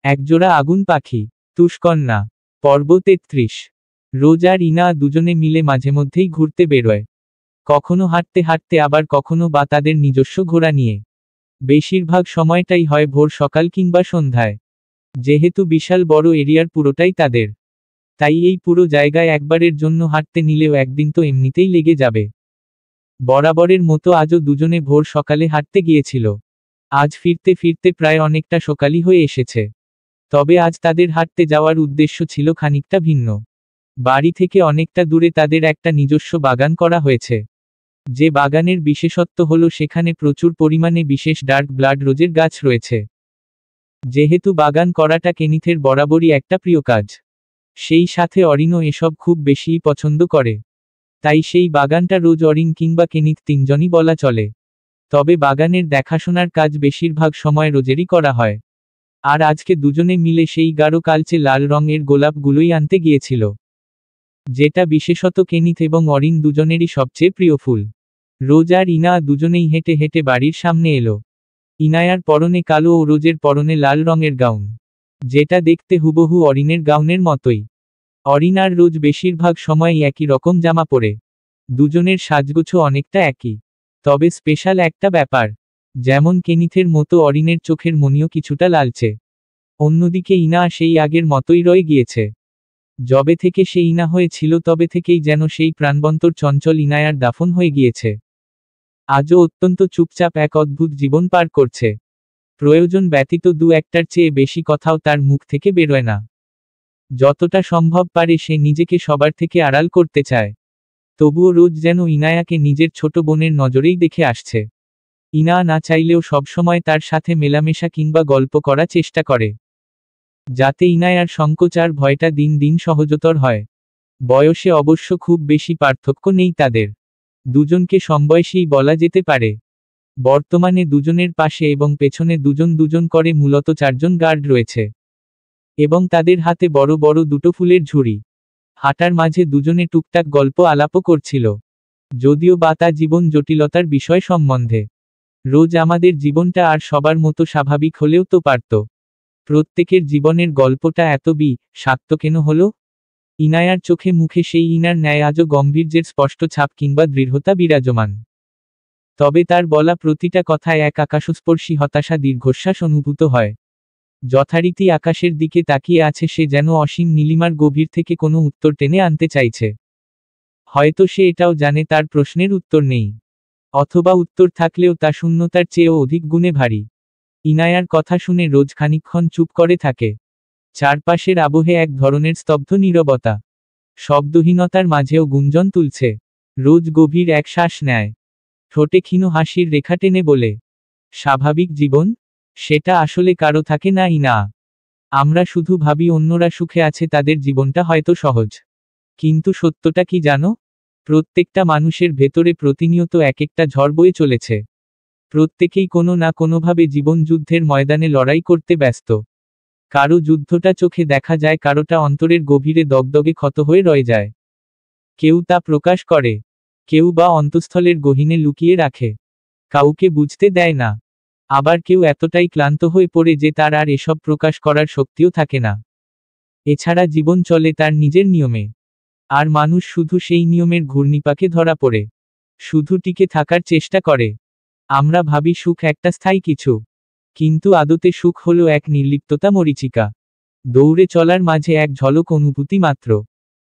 একজোড়া আগুন পাখি। তুষকন্যা। পর্ব ৩৩। রোজ আর ইনা দুজনে মিলে মাঝেমধ্যেই ঘুরতে বেরোয়। কখনো হাঁটতে হাঁটতে, আবার কখনো বা তাদের নিজস্ব ঘোড়া নিয়ে। বেশিরভাগ সময়টাই হয় ভোর সকাল কিংবা সন্ধ্যায়। যেহেতু বিশাল বড় এরিয়ার পুরোটাই তাদের, তাই এই পুরো জায়গায় একবারের জন্য হাঁটতে নিলেও একদিন তো এমনিতেই লেগে যাবে। বরাবরের মতো আজও দুজনে ভোর সকালে হাঁটতে গিয়েছিল। আজ ফিরতে ফিরতে প্রায় অনেকটা সকালই হয়ে এসেছে। তবে আজ তাদের হাঁটতে যাওয়ার উদ্দেশ্য ছিল খানিকটা ভিন্ন। বাড়ি থেকে অনেকটা দূরে তাদের একটা নিজস্ব বাগান করা হয়েছে। যে বাগানের বিশেষত্ব হলো সেখানে প্রচুর পরিমাণে বিশেষ ডার্ক ব্লাড রোজের গাছ রয়েছে। যেহেতু বাগান করাটা কেনিথের বরাবরই একটা প্রিয় কাজ, সেই সাথে অরিনও এসব খুব বেশিই পছন্দ করে। তাই সেই বাগানটা রোজ, অরিন কিংবা কেনিথ তিনজনই বলা চলে। তবে বাগানের দেখাশোনার কাজ বেশিরভাগ সময় রোজেরই করা হয়। আর আজকে দুজনে মিলে সেই গাঢ় কালচে লাল রঙের গোলাপগুলোই আনতে গিয়েছিল, যেটা বিশেষত কেনিথ এবং অরিন দুজনেরই সবচেয়ে প্রিয় ফুল। রোজ আর ইনা দুজনেই হেঁটে হেঁটে বাড়ির সামনে এলো। ইনায়ার পরনে কালো ও রোজের পরনে লাল রঙের গাউন, যেটা দেখতে হুবহু অরিনের গাউনের মতোই। অরিন আর রোজ বেশিরভাগ সময়ই একই রকম জামা পরে। দুজনের সাজগোছও অনেকটা একই। তবে স্পেশাল একটা ব্যাপার, যেমন কেনিথের মতো অরিনের চোখের মণিও কিছুটা লালচে। অন্যদিকে ইনা সেই আগের মতোই রয়ে গিয়েছে। যবে থেকে সে ইনা হয়েছিল তবে থেকেই যেন সেই প্রাণবন্তর চঞ্চল ইনায়ার দাফন হয়ে গিয়েছে। আজও অত্যন্ত চুপচাপ এক অদ্ভুত জীবন পার করছে। প্রয়োজন ব্যতীত দু একটার চেয়ে বেশি কথাও তার মুখ থেকে বেরোয় না। যতটা সম্ভব পারে সে নিজেকে সবার থেকে আড়াল করতে চায়। তবুও রোজ যেন ইনায়াকে নিজের ছোট বোনের নজরেই দেখে আসছে। ইনা না চাইলেও সবসময় তার সাথে মেলামেশা কিংবা গল্প করার চেষ্টা করে, যাতে ইনায়ার সংকোচ আর ভয়টা দিন দিন সহজতর হয়। বয়সে অবশ্য খুব বেশি পার্থক্য নেই তাদের, দুজনকে সমবয়সীই বলা যেতে পারে। বর্তমানে দুজনের পাশে এবং পেছনে দুজন দুজন করে মূলত চারজন গার্ড রয়েছে, এবং তাদের হাতে বড় বড় দুটো ফুলের ঝুড়ি। হাঁটার মাঝে দুজনে টুকটাক গল্প আলাপও করছিল, যদিও বা তা জীবন জটিলতার বিষয় সম্বন্ধে। রোজ আমাদের জীবনটা আর সবার মতো স্বাভাবিক হলেও তো পারত। প্রত্যেকের জীবনের গল্পটা এত বিষাক্ত কেন হলো? ইনায়ার চোখে মুখে সেই ইনার ন্যায় আজও গম্ভীর্যের স্পষ্ট ছাপ কিংবা দৃঢ়তা বিরাজমান। তবে তার বলা প্রতিটা কথায় এক আকাশস্পর্শী হতাশা, দীর্ঘশ্বাস অনুভূত হয়। যথারীতি আকাশের দিকে তাকিয়ে আছে সে, যেন অসীম নীলিমার গভীর থেকে কোনো উত্তর টেনে আনতে চাইছে। হয়তো সে এটাও জানে তার প্রশ্নের উত্তর নেই, অথবা উত্তর থাকলেও তা শূন্যতার চেয়েও অধিক গুণে ভারী। ইনায়ার কথা শুনে রোজ খানিকক্ষণ চুপ করে থাকে। চারপাশের আবহে এক ধরনের স্তব্ধ নীরবতা, শব্দহীনতার মাঝেও গুঞ্জন তুলছে। রোজ গভীর এক শ্বাস নেয়, ঠোঁটে ক্ষীণ হাসির রেখা টেনে বলে, স্বাভাবিক জীবন সেটা আসলে কারো থাকে না ইনা। আমরা শুধু ভাবি অন্যরা সুখে আছে, তাদের জীবনটা হয়তো সহজ। কিন্তু সত্যটা কি জানো? প্রত্যেকটা মানুষের ভেতরে প্রতিনিয়ত এক একটা ঝড় বয়ে চলেছে। প্রত্যেকেই কোনো না কোনোভাবে জীবন যুদ্ধের ময়দানে লড়াই করতে ব্যস্ত। কারো যুদ্ধটা চোখে দেখা যায়, কারোটা অন্তরের গভীরে দগদগে ক্ষত হয়ে রয়ে যায়। কেউ তা প্রকাশ করে, কেউ বা অন্তঃস্থলের গহীনে লুকিয়ে রাখে, কাউকে বুঝতে দেয় না। আবার কেউ এতটাই ক্লান্ত হয়ে পড়ে যে তার আর এসব প্রকাশ করার শক্তিও থাকে না। এছাড়া জীবন চলে তার নিজের নিয়মে, আর মানুষ শুধু সেই নিয়মের ঘূর্ণিপাকে ধরা পড়ে, শুধু টিকে থাকার চেষ্টা করে। আমরা ভাবি সুখ একটা স্থায়ী কিছু, কিন্তু আদতে সুখ হলো এক নির্লিপ্ততা মরীচিকা, দৌড়ে চলার মাঝে এক ঝলক অনুভূতি মাত্র।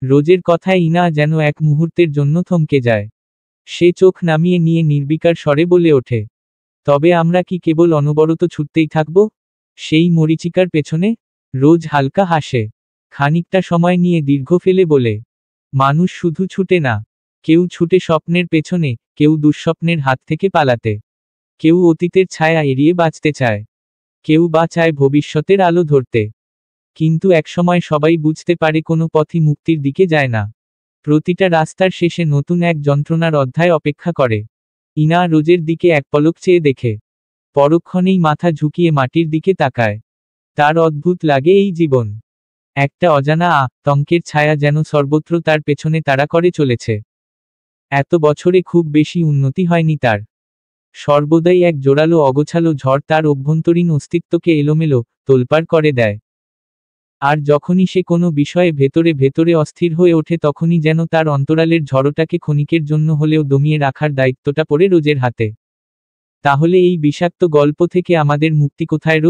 রোজের কথায় ইনা যেন এক মুহূর্তের জন্য থমকে যায়। সে চোখ নামিয়ে নিয়ে নির্বিকার স্বরে বলে ওঠে, তবে আমরা কি কেবল অনবরত ছুটতেই থাকব সেই মরীচিকার পেছনে? রোজ হালকা হাসে, খানিকটা সময় নিয়ে দীর্ঘ ফেলে বলে, মানুষ শুধু ছুটে না, কেউ ছুটে স্বপ্নের পেছনে, কেউ দুঃস্বপ্নের হাত থেকে পালাতে, কেউ অতীতের ছায়া এড়িয়ে বাঁচতে চায়, কেউ বা চায় ভবিষ্যতের আলো ধরতে। কিন্তু একসময় সবাই বুঝতে পারে কোনো পথই মুক্তির দিকে যায় না। প্রতিটা রাস্তার শেষে নতুন এক যন্ত্রণার অধ্যায় অপেক্ষা করে। ইনা রোজের দিকে এক পলক চেয়ে দেখে, পরক্ষণেই মাথা ঝুঁকিয়ে মাটির দিকে তাকায়। তার অদ্ভুত লাগে এই জীবন, একটা অজানা আতঙ্কের ছায়া যেন সর্বত্র তার পেছনে তাড়া করে চলেছে। এত বছরে খুব বেশি উন্নতি হয়নি তার, সর্বদাই এক জোরালো অগোছালো ঝড় তার অভ্যন্তরীণ অস্তিত্বকে এলোমেলো তোলপাড় করে দেয়। আর যখনই সে কোনো বিষয়ে ভেতরে ভেতরে অস্থির হয়ে ওঠে তখনই যেন তার অন্তরালের ঝড়টাকে ক্ষণিকের জন্য হলেও দমিয়ে রাখার দায়িত্বটা পড়ে রোজের হাতে। তাহলে এই বিষাক্ত গল্প থেকে আমাদের মুক্তি কোথায়?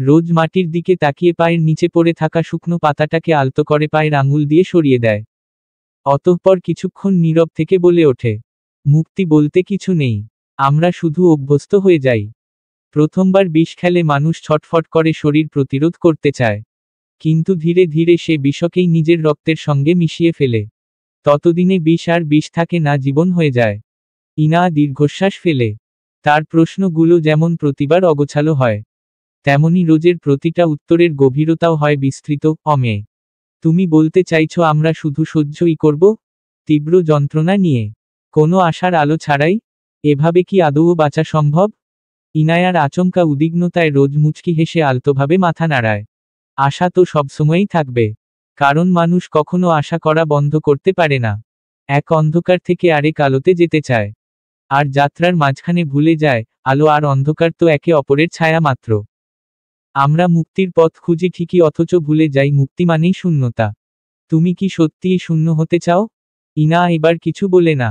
রোজ মাটির দিকে তাকিয়ে পায়ের নিচে পড়ে থাকা শুকনো পাতাটাকে আলতো করে পায়ের আঙুল দিয়ে সরিয়ে দেয়। অতঃপর কিছুক্ষণ নীরব থেকে বলে ওঠে, মুক্তি বলতে কিছু নেই, আমরা শুধু অভ্যস্ত হয়ে যাই। প্রথমবার বিষ খেলে মানুষ ছটফট করে, শরীর প্রতিরোধ করতে চায়, কিন্তু ধীরে ধীরে সে বিষকেই নিজের রক্তের সঙ্গে মিশিয়ে ফেলে। ততদিনে বিষ আর বিষ থাকে না, জীবন হয়ে যায়। ইনা দীর্ঘশ্বাস ফেলে। তার প্রশ্নগুলো যেমন প্রতিবার অগোছালো হয়, তেমনি রোজের প্রতিটা উত্তরের গভীরতাও হয় বিস্তৃত, অমেয়। তুমি বলতে চাইছো আমরা শুধু সহ্যই করব, তীব্র যন্ত্রণা নিয়ে, কোনো আশার আলো ছাড়াই? এভাবে কি আদৌ বাঁচা সম্ভব? ইনায়ার আচমকা উদ্বিগ্নতায় রোজ মুচকি হেসে আলতোভাবে মাথা নাড়ায়। আশা তো সবসময়ই থাকবে, কারণ মানুষ কখনো আশা করা বন্ধ করতে পারে না। এক অন্ধকার থেকে আরেক আলোতে যেতে চায়, আর যাত্রার মাঝখানে ভুলে যায় আলো আর অন্ধকার তো একে অপরের ছায়া মাত্র। আমরা মুক্তির পথ খুঁজি ঠিকই, অথচ ভুলে যাই মুক্তি মানেই শূন্যতা। তুমি কি সত্যিই শূন্য হতে চাও? ইনা এবার কিছু বলে না।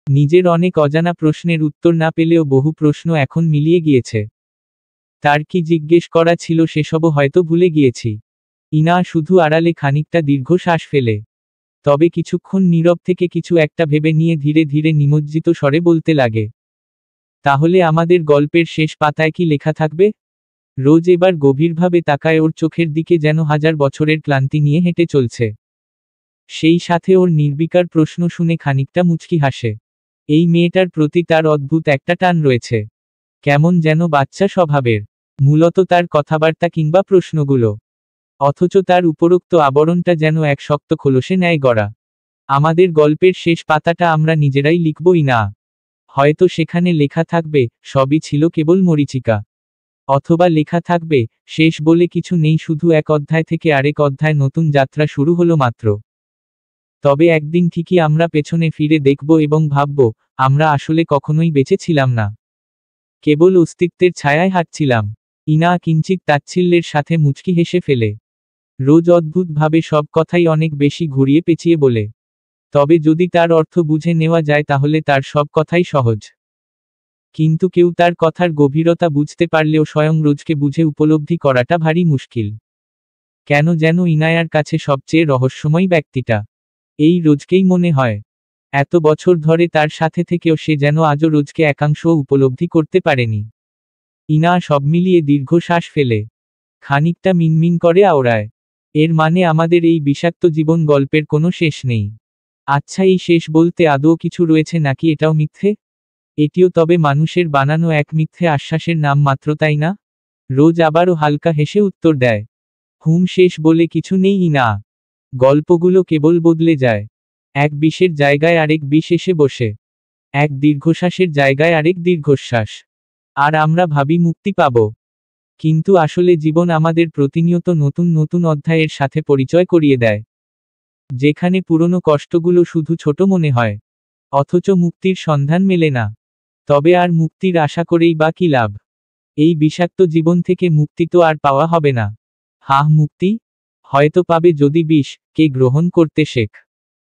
নিজের অনেক অজানা প্রশ্নের উত্তর না পেলেও বহু প্রশ্ন এখন মিলিয়ে গিয়েছে। তার কি জিজ্ঞেস করা ছিল সেসবও হয়তো ভুলে গিয়েছি। ইনা শুধু আড়ালে খানিকটা দীর্ঘ শ্বাস ফেলে, তবে কিছুক্ষণ নীরব থেকে কিছু একটা ভেবে নিয়ে ধীরে ধীরে নিমজ্জিত স্বরে বলতে লাগে, তাহলে আমাদের গল্পের শেষ পাতায় কি লেখা থাকবে? রোজ এবার গভীরভাবে তাকায়, ওর চোখের দিকে যেন হাজার বছরের ক্লান্তি নিয়ে হেঁটে চলছে। সেই সাথে ওর নির্বিকার প্রশ্ন শুনে খানিকটা মুচকি হাসে। এই মেয়েটার প্রতি তার অদ্ভুত একটা টান রয়েছে, কেমন যেন বাচ্চা স্বভাবের, মূলত তার কথাবার্তা কিংবা প্রশ্নগুলো। অথচ তার উপরোক্ত আবরণটা যেন এক শক্ত খোলসে ন্যায় গড়া। আমাদের গল্পের শেষ পাতাটা আমরা নিজেরাই লিখবই না। হয়তো সেখানে লেখা থাকবে, সবই ছিল কেবল মরীচিকা। অথবা লেখা থাকবে, শেষ বলে কিছু নেই, শুধু এক অধ্যায় থেকে আরেক অধ্যায়, নতুন যাত্রা শুরু হলো মাত্র। তবে একদিন ঠিকই আমরা পেছনে ফিরে দেখব এবং ভাবব, আমরা আসলে কখনোই বেঁচে ছিলাম না, কেবল অস্তিত্বের ছায়ায় হাঁটছিলাম। ইনা কিঞ্চিত তাচ্ছিল্যের সাথে মুচকি হেসে ফেলে। রোজ অদ্ভুতভাবে সব কথাই অনেক বেশি ঘুরিয়ে পেঁচিয়ে বলে, তবে যদি তার অর্থ বুঝে নেওয়া যায় তাহলে তার সব কথাই সহজ। কিন্তু কেউ তার কথার গভীরতা বুঝতে পারলেও স্বয়ং রোজকে বুঝে উপলব্ধি করাটা ভারী মুশকিল। কেন যেন ইনায়ার কাছে সবচেয়ে রহস্যময় ব্যক্তিটা এই রোজকেই মনে হয়। এত বছর ধরে তার সাথে থেকেও সে যেন আজও রোজকে একাংশও উপলব্ধি করতে পারেনি। ইনা সব মিলিয়ে দীর্ঘ শ্বাস ফেলে, খানিকটা মিনমিন করে আওড়ায়, এর মানে আমাদের এই বিষাক্ত জীবন গল্পের কোনো শেষ নেই। আচ্ছা, এই শেষ বলতে আদৌ কিছু রয়েছে নাকি এটাও মিথ্যে? এটিও তবে মানুষের বানানো এক মিথ্যে আশ্বাসের নাম মাত্র, তাই না? রোজ আবারও হালকা হেসে উত্তর দেয়, শেষ বলে কিছু নেই না, গল্পগুলো কেবল বদলে যায়। এক বিষের জায়গায় আরেক বিষ এসে বসে, এক দীর্ঘশ্বাসের জায়গায় আরেক দীর্ঘশ্বাস, আর আমরা ভাবি মুক্তি পাব। কিন্তু আসলে জীবন আমাদের প্রতিনিয়ত নতুন নতুন অধ্যায়ের সাথে পরিচয় করিয়ে দেয়, যেখানে পুরনো কষ্টগুলো শুধু ছোট মনে হয়, অথচ মুক্তির সন্ধান মেলে না। তবে আর মুক্তির আশা করেই বা কি লাভ? এই বিষাক্ত জীবন থেকে মুক্তি তো আর পাওয়া হবে না। মুক্তি হয়তো পাবে যদি বিষকে গ্রহণ করতে শেখ,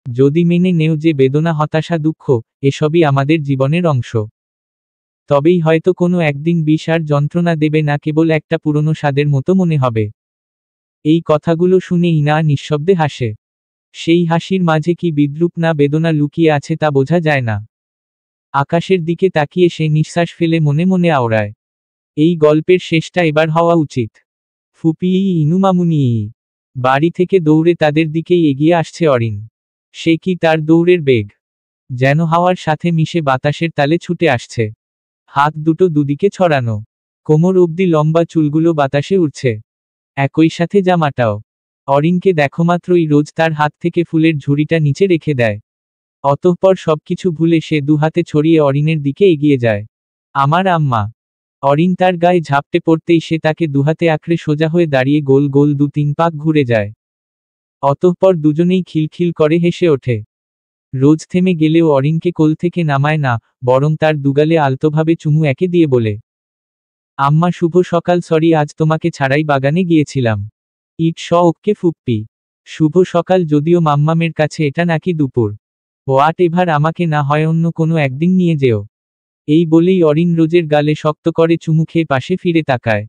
যদি মেনে নেও যে বেদনা, হতাশা, দুঃখ এসবই আমাদের জীবনের অংশ। তবেই হয়তো কোনো একদিন বিষ আর যন্ত্রণা দেবে না, কেবল একটা পুরনো স্বাদের মতো মনে হবে। এই কথাগুলো শুনে ইনা নিঃশব্দে হাসে। সেই হাসির মাঝে কি বিদ্রূপ না বেদনা লুকিয়ে আছে তা বোঝা যায় না। আকাশের দিকে তাকিয়ে সে নিঃশ্বাস ফেলে মনে মনে আওড়ায়, এই গল্পের শেষটা এবার হওয়া উচিত। ফুপিই ইনু মামুনি। বাড়ি থেকে দৌড়ে তাদের দিকেই এগিয়ে আসছে অরিন। সে কি তার দৌড়ের বেগ যেন হাওয়ার সাথে মিশে বাতাসের তালে ছুটে আসছে। হাত দুটো দুদিকে ছড়ানো, কোমর অবধি লম্বা চুলগুলো বাতাসে উড়ছে, একই সাথে জামাটাও। অরিনকে দেখোমাত্রই রোজ তার হাত থেকে ফুলের ঝুড়িটা নিচে রেখে দেয়। অতঃপর সবকিছু ভুলে সে দুহাতে ছড়িয়ে অরিনের দিকে এগিয়ে যায়। আমার আম্মা। অরিন তার গায়ে ঝাপটে পড়তেই সে তাকে দুহাতে আঁকড়ে সোজা হয়ে দাঁড়িয়ে গোল গোল 2-3 পাক ঘুরে যায়। অতঃপর দুজনেই খিলখিল করে হেসে ওঠে। রোজ থেমে গেলেও অরিনকে কোল থেকে নামায় না, বরং তার দুগালে আলতোভাবে চুমু একে দিয়ে বলে, আম্মা শুভ সকাল, সরি আজ তোমাকে ছাড়াই বাগানে গিয়েছিলাম। It's okay ফুপ্পি। শুভ সকাল, যদিও মাম্মামের কাছে এটা নাকি দুপুর। হোয়াট এভার, আমাকে না হয় অন্য কোনো একদিন নিয়ে যেও। এই বলেই অরিন রোজের গালে শক্ত করে চুমু খেয়ে পাশে ফিরে তাকায়।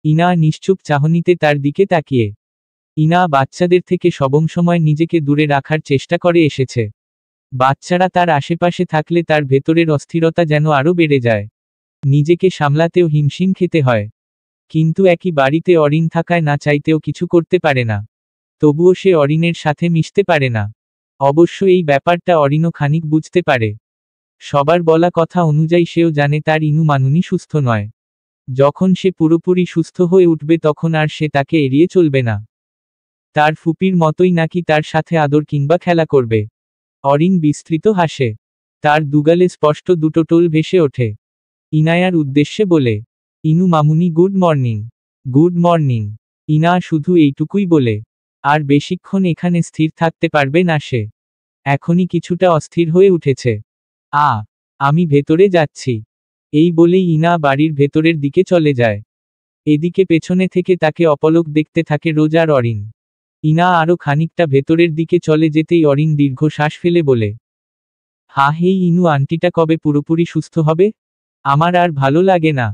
ইনা নিশ্চুপ চাহনিতে তার দিকে তাকিয়ে। ইনা বাচ্চাদের থেকে সবসময় নিজেকে দূরে রাখার চেষ্টা করে এসেছে। বাচ্চারা তার আশেপাশে থাকলে তার ভেতরের অস্থিরতা যেন আরও বেড়ে যায়। নিজেকে সামলাতেও হিমশিম খেতে হয়। কিন্তু একই বাড়িতে অরিন থাকায় না চাইতেও কিছু করতে পারে না। তবুও সে অরিনের সাথে মিশতে পারে না। অবশ্য এই ব্যাপারটা অরিনও খানিক বুঝতে পারে। সবার বলা কথা অনুযায়ী সেও জানে তার ইনু মানুনি সুস্থ নয়। যখন সে পুরোপুরি সুস্থ হয়ে উঠবে তখন আর সে তাকে এড়িয়ে চলবে না। তার ফুপির মতোই নাকি তার সাথে আদর কিংবা খেলা করবে। অরিন বিস্তৃত হাসে। তার দুগালে স্পষ্ট দুটো টোল ভেসে ওঠে। ইনায়ার উদ্দেশ্যে বলে, ইনু মামুনি গুড মর্নিং। Good morning. ইনা শুধু এইটুকুই বলে। আর বেশিক্ষণ এখানে স্থির থাকতে পারবে না সে। এখনই কিছুটা অস্থির হয়ে উঠেছে। আমি ভেতরে যাচ্ছি। এই বলেই ইনা বাড়ির ভেতরের দিকে চলে যায়। এদিকে পেছনে থেকে তাকে অপলক দেখতে থাকে রোজ আর অরিন। ইনা আরও খানিকটা ভেতরের দিকে চলে যেতেই অরিন দীর্ঘ শ্বাস ফেলে বলে, হেই ইনু আন্টিটা কবে পুরোপুরি সুস্থ হবে? আমার আর ভালো লাগে না।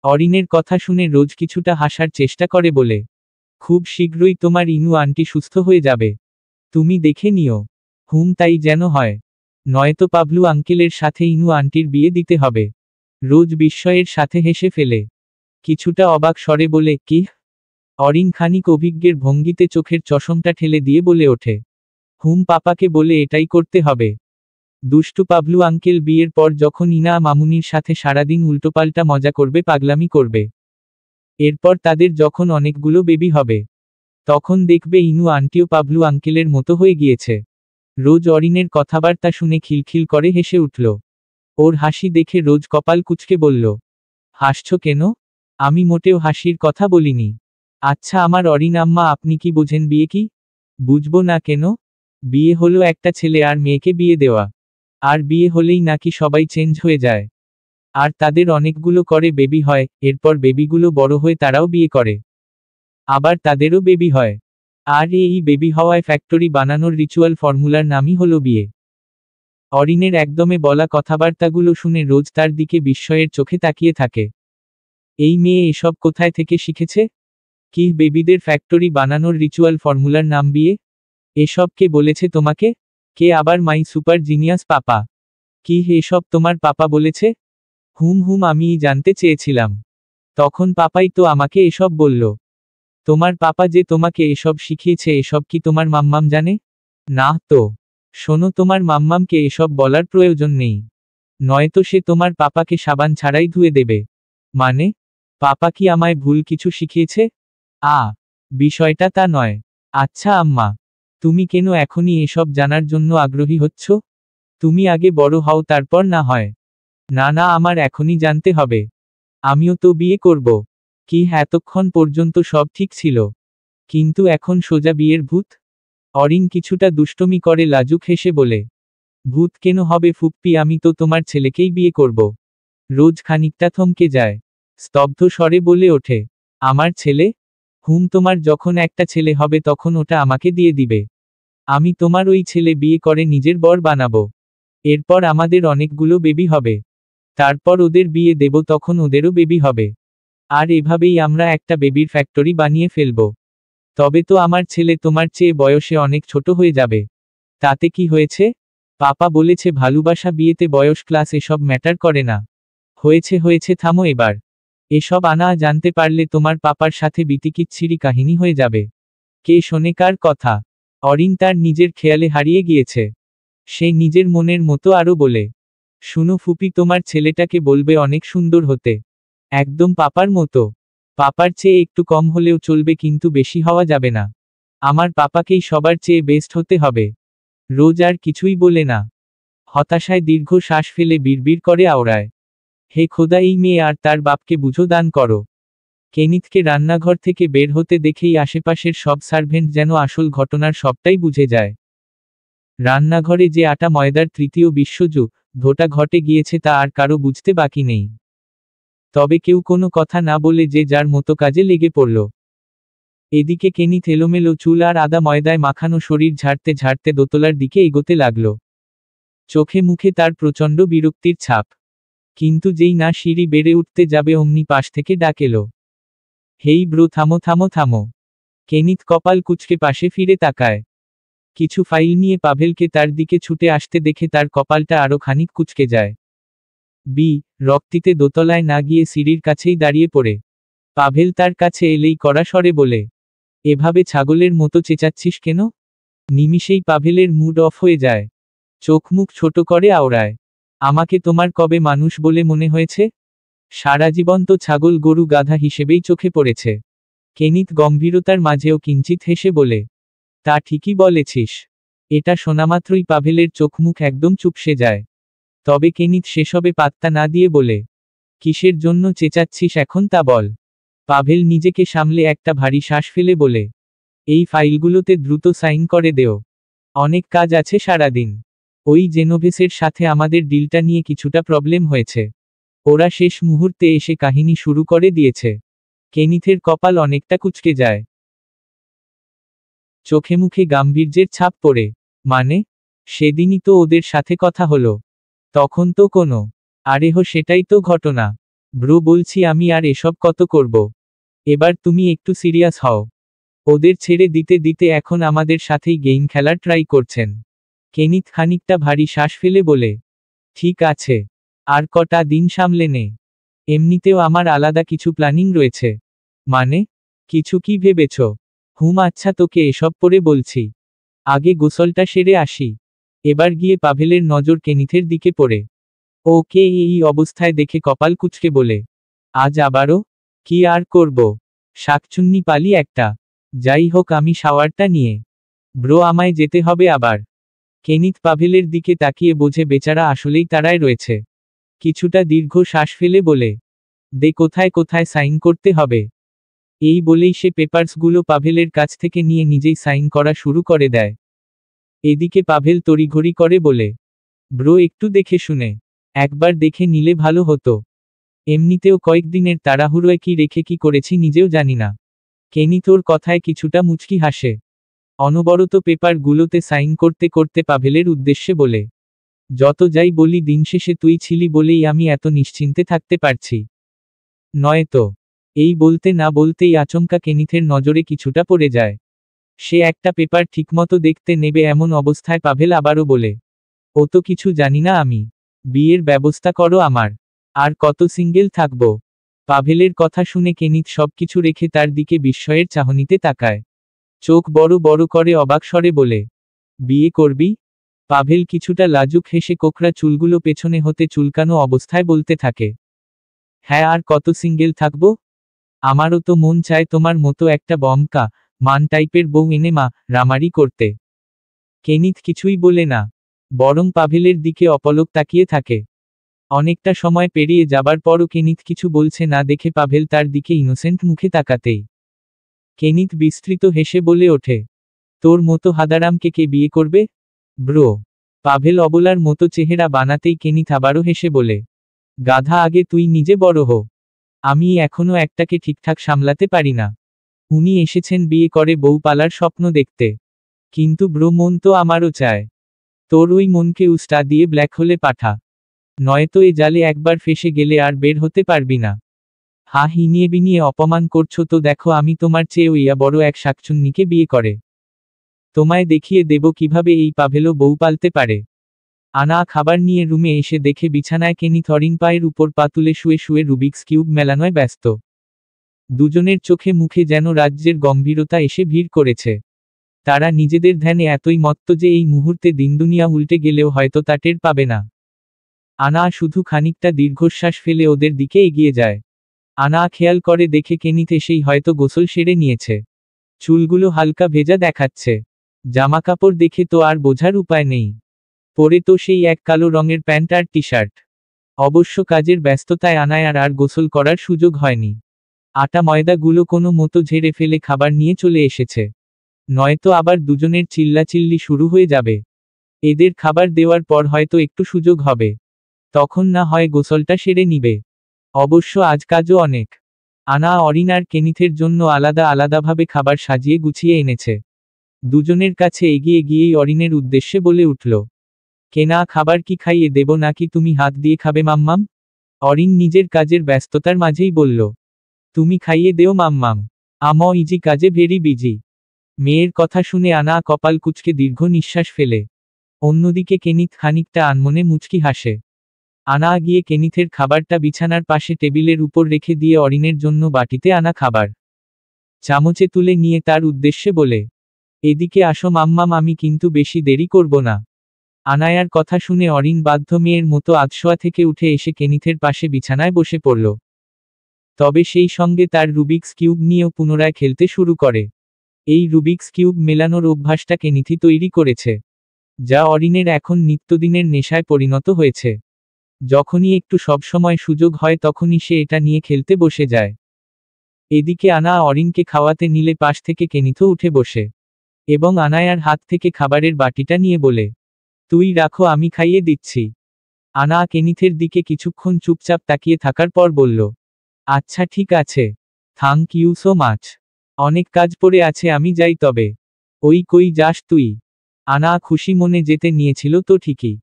অরিনের কথা শুনে রোজ কিছুটা হাসার চেষ্টা করে বলে, খুব শীঘ্রই তোমার ইনু আন্টি সুস্থ হয়ে যাবে। তুমি দেখে নিও। তাই যেন হয়। নয়তো পাবলু আঙ্কেলের সাথে ইনু আন্টির বিয়ে দিতে হবে। রোজ বিস্ময়ের সাথে হেসে ফেলে। কিছুটা অবাক স্বরে বলে, কি? অরিন খানিক অভিজ্ঞের ভঙ্গিতে চোখের চশমটা ঠেলে দিয়ে বলে ওঠে, পাপাকে বলে এটাই করতে হবে। দুষ্টু পাবলু আঙ্কেল বিয়ের পর যখন ইনা মামুনির সাথে সারাদিন উল্টোপাল্টা মজা করবে, পাগলামি করবে। এরপর তাদের যখন অনেকগুলো বেবি হবে, তখন দেখবে ইনু আন্টিও পাবলু আঙ্কেলের মতো হয়ে গিয়েছে। রোজ অরিনের কথাবার্তা শুনে খিলখিল করে হেসে উঠল। ওর হাসি দেখে রোজ কপাল কুঁচকে বলল, হাসছ কেন? আমি মোটেও হাসির কথা বলিনি। আচ্ছা আমার অরিন আম্মা, আপনি কি বোঝেন বিয়ে কি? বুঝবো না কেন? বিয়ে হলো একটা ছেলে আর মেয়েকে বিয়ে দেওয়া। আর বিয়ে হলেই নাকি সবাই চেঞ্জ হয়ে যায়। আর তাদের অনেকগুলো করে বেবি হয়, এরপর বেবিগুলো বড় হয়ে তারাও বিয়ে করে। আবার তাদেরও বেবি হয়। আর এই বেবি হওয়ায় ফ্যাক্টরি বানানোর রিচুয়াল ফর্মুলার নামই হলো বিয়ে। অরিনের একদমে বলা কথাবার্তাগুলো শুনে রোজ তার দিকে বিস্ময়ের চোখে তাকিয়ে থাকে। এই মেয়ে এসব কোথায় থেকে শিখেছে? কি বেবিদের ফ্যাক্টরি বানানোর রিচুয়াল ফর্মুলার নাম বিয়ে? এসব কে বলেছে তোমাকে? কে আবার মাই সুপার জিনিয়াস পাপা? কি এসব তোমার পাপা বলেছে? আমিই জানতে চেয়েছিলাম। তখন পাপাই তো আমাকে এসব বলল। তোমার পাপা যে তোমাকে এসব শিখিয়েছে, এসব কি তোমার মাম্মাম জানে? না তো। শোনো, তোমার মাম্মামকে এসব বলার প্রয়োজন নেই। নয়তো সে তোমার পাপাকে সাবান ছাড়াই ধুয়ে দেবে। মানে? পাপা কি আমায় ভুল কিছু শিখিয়েছে? বিষয়টা তা নয়। আচ্ছা আম্মা, তুমি কেন এখনই এসব জানার জন্য আগ্রহী হচ্ছ? তুমি আগে বড় হও, তারপর না হয়। না, আমার এখনই জানতে হবে। আমিও তো বিয়ে করব। কি এতক্ষণ পর্যন্ত সব ঠিক ছিল, কিন্তু এখন সোজা বিয়ের ভূত? অরিন কিছুটা দুষ্টমি করে লাজুক হেসে বলে, ভূত কেন হবে ফুপ্পি, আমি তো তোমার ছেলেকেই বিয়ে করব। রোজ খানিকটা থমকে যায়। স্তব্ধ স্বরে বলে ওঠে, আমার ছেলে? তোমার যখন একটা ছেলে হবে তখন ওটা আমাকে দিয়ে দিবে। আমি তোমার ওই ছেলে বিয়ে করে নিজের বর বানাবো। এরপর আমাদের অনেকগুলো বেবি হবে। তারপর ওদের বিয়ে দেব, তখন ওদেরও বেবি হবে। আর এভাবেই আমরা একটা বেবির ফ্যাক্টরি বানিয়ে ফেলব। তবে তো আমার ছেলে তোমার চেয়ে বয়সে অনেক ছোট হয়ে যাবে। তাতে কি হয়েছে? পাপা বলেছে ভালোবাসা বিয়েতে বয়স ক্লাস এসব ম্যাটার করে না। হয়েছে থামো এবার। এসব আনা জানতে পারলে তোমার পাপার সাথে বিতিকিচ্ছিরি কাহিনী হয়ে যাবে। কে শোনে কার কথা? অরিন তার নিজের খেয়ালে হারিয়ে গিয়েছে। সে নিজের মনের মতো আরও বলে, শুনো ফুপি, তোমার ছেলেটাকে বলবে অনেক সুন্দর হতে। একদম পাপার মতো। পাপার চেয়ে একটু কম হলেও চলবে, কিন্তু বেশি হওয়া যাবে না। আমার পাপাকেই সবার চেয়ে বেস্ট হতে হবে। রোজ আর কিছুই বলে না। হতাশায় দীর্ঘ শ্বাস ফেলে বিড়বিড় করে আওড়ায়, হে খোদা, এই মেয়ে আর তার বাপকে বুঝো দান করো। কেনিথকে রান্নাঘর থেকে বের হতে দেখেই আশেপাশের সব সার্ভেন্ট যেন আসল ঘটনার সবটাই বুঝে যায়। রান্নাঘরে যে আটা ময়দার তৃতীয় বিশ্বযুদ্ধটা ঘটে গিয়েছে তা আর কারো বুঝতে বাকি নেই। তবে কেউ কোনো কথা না বলে যে যার মতো কাজে লেগে পড়ল। এদিকে কেনিথ এলোমেলো চুল আর আদা ময়দায় মাখানো শরীর ঝাড়তে ঝাড়তে দোতলার দিকে এগোতে লাগল। চোখে মুখে তার প্রচণ্ড বিরক্তির ছাপ। কিন্তু যেই না সিঁড়ি বেড়ে উঠতে যাবে অমনি পাশ থেকে ডাক এলো, হেই ব্রো, থামো থামো থামো। কেনিথ কপাল কুঁচকে পাশে ফিরে তাকায়। কিছু ফাইল নিয়ে পাভেলকে তার দিকে ছুটে আসতে দেখে তার কপালটা আরো খানিক কুঁচকে যায়। রক্তিতে দোতলায় না গিয়ে সিঁড়ির কাছেই দাঁড়িয়ে পড়ে। পাভেল তার কাছে এলেই কড়া স্বরে বলে, এভাবে ছাগলের মতো চেঁচাচ্ছিস কেন? নিমিষেই পাভেলের মুড অফ হয়ে যায়। চোখ মুখ ছোট করে আওড়ায়, আমাকে তোমার কবে মানুষ বলে মনে হয়েছে? সারা জীবন তো ছাগল গরু গাধা হিসেবেই চোখে পড়েছে। কেনিথ গম্ভীরতার মাঝেও কিঞ্চিত হেসে বলে, তা ঠিকই বলেছিস। এটা শোনামাত্রই পাভেলের চোখ মুখ একদম চুপসে যায়। তবে কেনিথ সেসবে পাত্তা না দিয়ে বলে, কিসের জন্য চেঁচাচ্ছিস এখন তা বল। পাভেল নিজেকে সামলে একটা ভারী শ্বাস ফেলে বলে, এই ফাইলগুলোতে দ্রুত সাইন করে দেও। অনেক কাজ আছে সারাদিন। ওই জেনোভেসের সাথে আমাদের ডিলটা নিয়ে কিছুটা প্রবলেম হয়েছে। ওরা শেষ মুহূর্তে এসে কাহিনী শুরু করে দিয়েছে। কেনিথের কপাল অনেকটা কুঁচকে যায়। চোখে মুখে গাম্ভীর্যের ছাপ পড়ে, মানে? সেদিনই তো ওদের সাথে কথা হলো। তখন তো কোনো, সেটাই তো ঘটনা। ব্রো বলছি আমি আর এসব কত করব। এবার তুমি একটু সিরিয়াস হও। ওদের ছেড়ে দিতে দিতে এখন আমাদের সাথেই গেম খেলার ট্রাই করছেন। কেনিথ খানিকটা ভারী শ্বাস ফেলে বলে, ঠিক আছে, আর কটা দিন সামলে নে। এমনিতেও আমার আলাদা কিছু প্ল্যানিং রয়েছে। মানে? কিছু কি ভেবেছ? আচ্ছা, তোকে এসব পরে বলছি। আগে গোসলটা সেরে আসি। এবার গিয়ে পাভেলের নজর কেনিথের দিকে পড়ে। ওকে এই অবস্থায় দেখে কপাল কুঁচকে বলে, আজ আবারও? কি আর করব, শাকচুন্নি পালি একটা। যাই হোক, আমি শাওয়ারটা নিয়ে। ব্রো, আমায় যেতে হবে আবার। কেনিথ পাভেলের দিকে তাকিয়ে বোঝে বেচারা আসলেই তাড়ায় রয়েছে। কিছুটা দীর্ঘ শ্বাস ফেলে বলে, দে কোথায় কোথায় সাইন করতে হবে। এই বলেই সে পেপারসগুলো পাভেলের কাছ থেকে নিয়ে নিজেই সাইন করা শুরু করে দেয়। এদিকে পাভেল তড়িঘড়ি করে বলে, ব্রো একটু দেখে শুনে, একবার দেখে নিলে ভালো হতো। এমনিতেও কয়েকদিনের তাড়াহুড়োয় কি রেখে কি করেছি নিজেও জানি না। কেনিথ ওর কথায় কিছুটা মুচকি হাসে। অনবরত পেপারগুলোতে সাইন করতে করতে পাভেলের উদ্দেশ্যে বলে, যত যাই বলি দিন শেষে তুই ছিলি বলেই আমি এত নিশ্চিন্তে থাকতে পারছি। নয়তো। এই বলতে না বলতেই আচমকা কেনিথের নজরে কিছুটা পড়ে যায়। সে একটা পেপার ঠিকমতো দেখতে নেবে এমন অবস্থায় পাভেল আবারও বলে, ও তো কিছু জানি না আমি। বিয়ের ব্যবস্থা করো আমার। আর কত সিঙ্গেল থাকবো। পাভেলের কথা শুনে কেনিথ সবকিছু রেখে তার দিকে বিস্ময়ের চাহনিতে তাকায়। চোখ বড় বড় করে অবাক স্বরে বলে, বিয়ে করবি? পাভেল কিছুটা লাজুক হেসে কোকড়া চুলগুলো পেছনে হতে চুলকানো অবস্থায় বলতে থাকে, হ্যাঁ, আর কত সিঙ্গেল থাকবো। আমারও তো মন চায় তোমার মতো একটা বমকা মান টাইপের বউ এনে রামারি করতে। কেনিথ কিছুই বলে না, বরং পাভেলের দিকে অপলক তাকিয়ে থাকে। অনেকটা সময় পেরিয়ে যাবার পরও কেনিথ কিছু বলছে না দেখে পাভেল তার দিকে ইনোসেন্ট মুখে তাকাতেই কেনিথ বিস্তৃত হেসে বলে ওঠে, তোর মতো হাদারামকে কে বিয়ে করবে? ব্রো। পাভেল অবলার মতো চেহারা বানাতেই কেনিথ আবারও হেসে বলে, গাধা, আগে তুই নিজে বড় হো। আমি এখনো একটাকে ঠিকঠাক সামলাতে পারি না। উনি এসেছেন বিয়ে করে বউ পালার স্বপ্ন দেখতে। কিন্তু ব্রো, মন তো আমারও চায়। তোর ওই মনকে উস্টা দিয়ে ব্ল্যাক হোলে পাঠা। নয়তো এ জালে একবার ফেসে গেলে আর বের হতে পারবি না। হিনিয়ে বিনিয়ে অপমান করছো তো দেখো, আমি তোমার চেয়ে ওইয়া বড় এক শাকচুন্নিকে বিয়ে করে তোমায় দেখিয়ে দেব কিভাবে এই পাভেলও বউ পালতে পারে। আনা খাবার নিয়ে রুমে এসে দেখে বিছানায় কেনিথ অরিন পায়ের উপর পা তুলে শুয়ে শুয়ে রুবিক্স কিউব মেলানোয় ব্যস্ত। দুজনের চোখে মুখে যেন রাজ্যের গম্ভীরতা এসে ভিড় করেছে। তারা নিজেদের ধ্যানে এতই মত্ত যে এই মুহূর্তে দিনদুনিয়া উল্টে গেলেও হয়তো তা টের পাবে না। আনা শুধু খানিকটা দীর্ঘশ্বাস ফেলে ওদের দিকে এগিয়ে যায়। আনা খেয়াল করে দেখে কেনিথ এসেই হয়তো গোসল সেরে নিয়েছে। চুলগুলো হালকা ভেজা দেখাচ্ছে। জামাকাপড় দেখে তো আর বোঝার উপায় নেই। পরে তো সেই এক কালো রঙের প্যান্ট আর টি শার্ট। অবশ্য কাজের ব্যস্ততায় আনায় আর গোসল করার সুযোগ হয়নি। আটা ময়দাগুলো কোনো মতো ঝেড়ে ফেলে খাবার নিয়ে চলে এসেছে। নয়তো আবার দুজনের চিল্লাচিল্লি শুরু হয়ে যাবে। এদের খাবার দেওয়ার পর হয়তো একটু সুযোগ হবে। তখন না হয় গোসলটা সেরে নিবে। অবশ্য আজ কাজও অনেক। আনা অরিন আর কেনিথের জন্য আলাদা আলাদাভাবে খাবার সাজিয়ে গুছিয়ে এনেছে। দুজনের কাছে এগিয়ে গিয়েই অরিনের উদ্দেশ্যে বলে উঠল, কেনা, খাবার কি খাইয়ে দেব নাকি তুমি হাত দিয়ে খাবে মাম্মাম? অরিন নিজের কাজের ব্যস্ততার মাঝেই বলল, তুমি খাইয়ে দেও মাম্মাম। ইজি কাজে ভেরি বিজি। মেয়ের কথা শুনে আনা কপাল কুঁচকে দীর্ঘ নিঃশ্বাস ফেলে। অন্যদিকে কেনিথ খানিকটা আনমনে মুচকি হাসে। আনা গিয়ে কেনিথের খাবারটা বিছানার পাশে টেবিলের উপর রেখে দিয়ে অরিনের জন্য বাটিতে আনা খাবার চামচে তুলে নিয়ে তার উদ্দেশ্যে বলে, এদিকে আসো মাম্মাম, আমি কিন্তু বেশি দেরি করব না। আনায়ার কথা শুনে অরিন বাধ্য মেয়ের মতো আধশোয়া থেকে উঠে এসে কেনিথের পাশে বিছানায় বসে পড়ল। তবে সেই সঙ্গে তার রুবিক্স কিউব নিয়েও পুনরায় খেলতে শুরু করে। এই রুবিক্স কিউব মেলানোর অভ্যাসটা কেনিথই তৈরি করেছে, যা অরিনের এখন নিত্যদিনের নেশায় পরিণত হয়েছে। যখনই একটু সবসময় সুযোগ হয় তখনই সে এটা নিয়ে খেলতে বসে যায়। এদিকে আনা অরিনকে খাওয়াতে নিলে পাশ থেকে কেনিথও উঠে বসে এবং আনায়ার হাত থেকে খাবারের বাটিটা নিয়ে বলে, তুই রাখো, আমি খাইয়ে দিচ্ছি। আনা কেনিথের দিকে কিছুক্ষণ চুপচাপ তাকিয়ে থাকার পর বলল, আচ্ছা ঠিক আছে, থ্যাংক ইউ সো মাচ। অনেক কাজ পড়ে আছে, আমি যাই তবে। ওই কই যাস তুই? আনা খুশি মনে যেতে নিয়েছিল তো ঠিকই,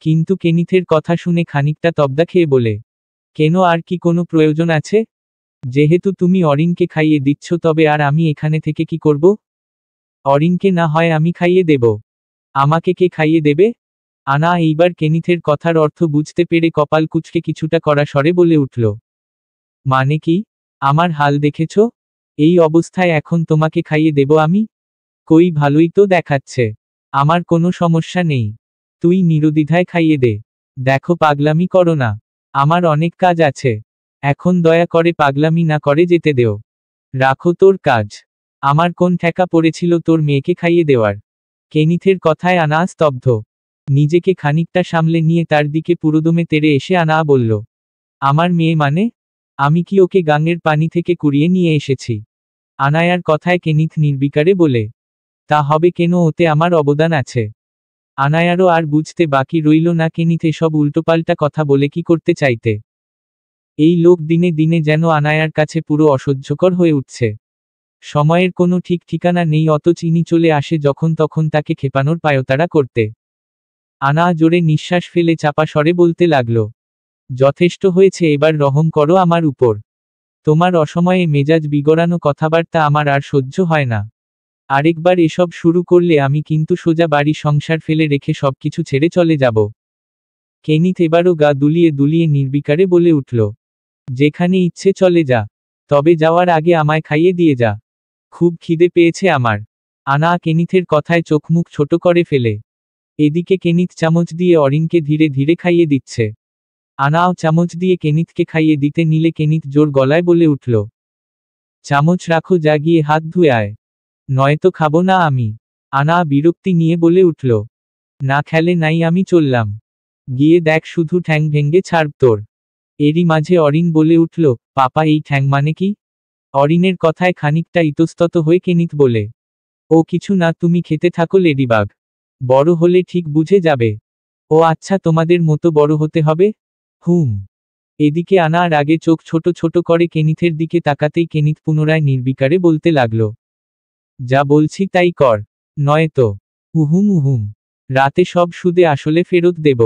কিন্তু কেনিথের কথা শুনে খানিকটা তবদা খেয়ে বলে, কেন, আর কি কোনো প্রয়োজন আছে? যেহেতু তুমি অরিনকে খাইয়ে দিচ্ছ তবে আর আমি এখানে থেকে কি করব? অরিনকে না হয় আমি খাইয়ে দেব। আমাকে কে খাইয়ে দেবে? আনা এইবার কেনিথের কথার অর্থ বুঝতে পেরে কপাল কুঁচকে কিছুটা কড়া স্বরে বলে উঠল, মানে কি? আমার হাল দেখেছ? এই অবস্থায় এখন তোমাকে খাইয়ে দেব আমি? কই, ভালোই তো দেখাচ্ছে। আমার কোনো সমস্যা নেই, তুই নিরদ্বিধায় খাইয়ে দে। দেখো, পাগলামি করো না, আমার অনেক কাজ আছে। এখন দয়া করে পাগলামি না করে যেতে দেও। রাখো তোর কাজ। আমার কোন ঠেকা পড়েছিল তোর মেয়েকে খাইয়ে দেওয়ার? কেনিথের কথায় আনা স্তব্ধ। নিজেকে খানিকটা সামলে নিয়ে তার দিকে পুরোদমে তেড়ে এসে আনা বলল, আমার মেয়ে মানে? আমি কি ওকে গাঙের পানি থেকে কুড়িয়ে নিয়ে এসেছি? আনায়ার কথায় কেনিথ নির্বিকারে বলে, তা হবে কেন, ওতে আমার অবদান আছে। আনায়ারও আর বুঝতে বাকি রইল না কেনিথ এসব উল্টোপাল্টা কথা বলে কি করতে চাইতে। এই লোক দিনে দিনে যেন আনায়ার কাছে পুরো অসহ্যকর হয়ে উঠছে। সময়ের কোনো ঠিক ঠিকানা নেই, অত চিনি চলে আসে যখন তখন তাকে খেপানোর পায়তারা করতে। আনা জোরে নিঃশ্বাস ফেলে চাপা স্বরে বলতে লাগল, যথেষ্ট হয়েছে, এবার রহম করো আমার উপর। তোমার অসময়ে মেজাজ বিগড়ানো কথাবার্তা আমার আর সহ্য হয় না। আরেকবার এসব শুরু করলে আমি কিন্তু সোজা বাড়ি সংসার ফেলে রেখে সবকিছু ছেড়ে চলে যাব। কেনিথ এবারও গা দুলিয়ে দুলিয়ে নির্বিকারে বলে উঠল, যেখানে ইচ্ছে চলে যা, তবে যাওয়ার আগে আমায় খাইয়ে দিয়ে যা। খুব খিদে পেয়েছে আমার। আনা কেনিথের কথায় চোখমুখ ছোট করে ফেলে। এদিকে কেনিথ চামচ দিয়ে অরিনকে ধীরে ধীরে খাইয়ে দিচ্ছে। আনাও চামচ দিয়ে কেনিথকে খাইয়ে দিতে নিলে কেনিথ জোর গলায় বলে উঠল, চামচ রাখো, যা গিয়ে হাত ধুয়ে আয়, নয়তো খাবো না আমি। আনা বিরক্তি নিয়ে বলে উঠল, না খেলে নাই, আমি চললাম। গিয়ে দেখ শুধু ঠ্যাং ভেঙ্গে ছাড়ব তোর। এরই মাঝে অরিন বলে উঠল, পাপা, এই ঠ্যাং মানে কি? অরিনের কথায় খানিকটা ইতস্তত হয়ে কেনিথ বলে, ও কিছু না, তুমি খেতে থাকো লেডিবাগ, বড় হলে ঠিক বুঝে যাবে। ও আচ্ছা, তোমাদের মতো বড় হতে হবে? হুম। এদিকে আনা আর আগে চোখ ছোট ছোট করে কেনিথের দিকে তাকাতেই কেনিথ পুনরায় নির্বিকারে বলতে লাগল, যা বলছি তাই কর, নয়তো উহুম উহুম, রাতে সব সুদে আসলে ফেরত দেব,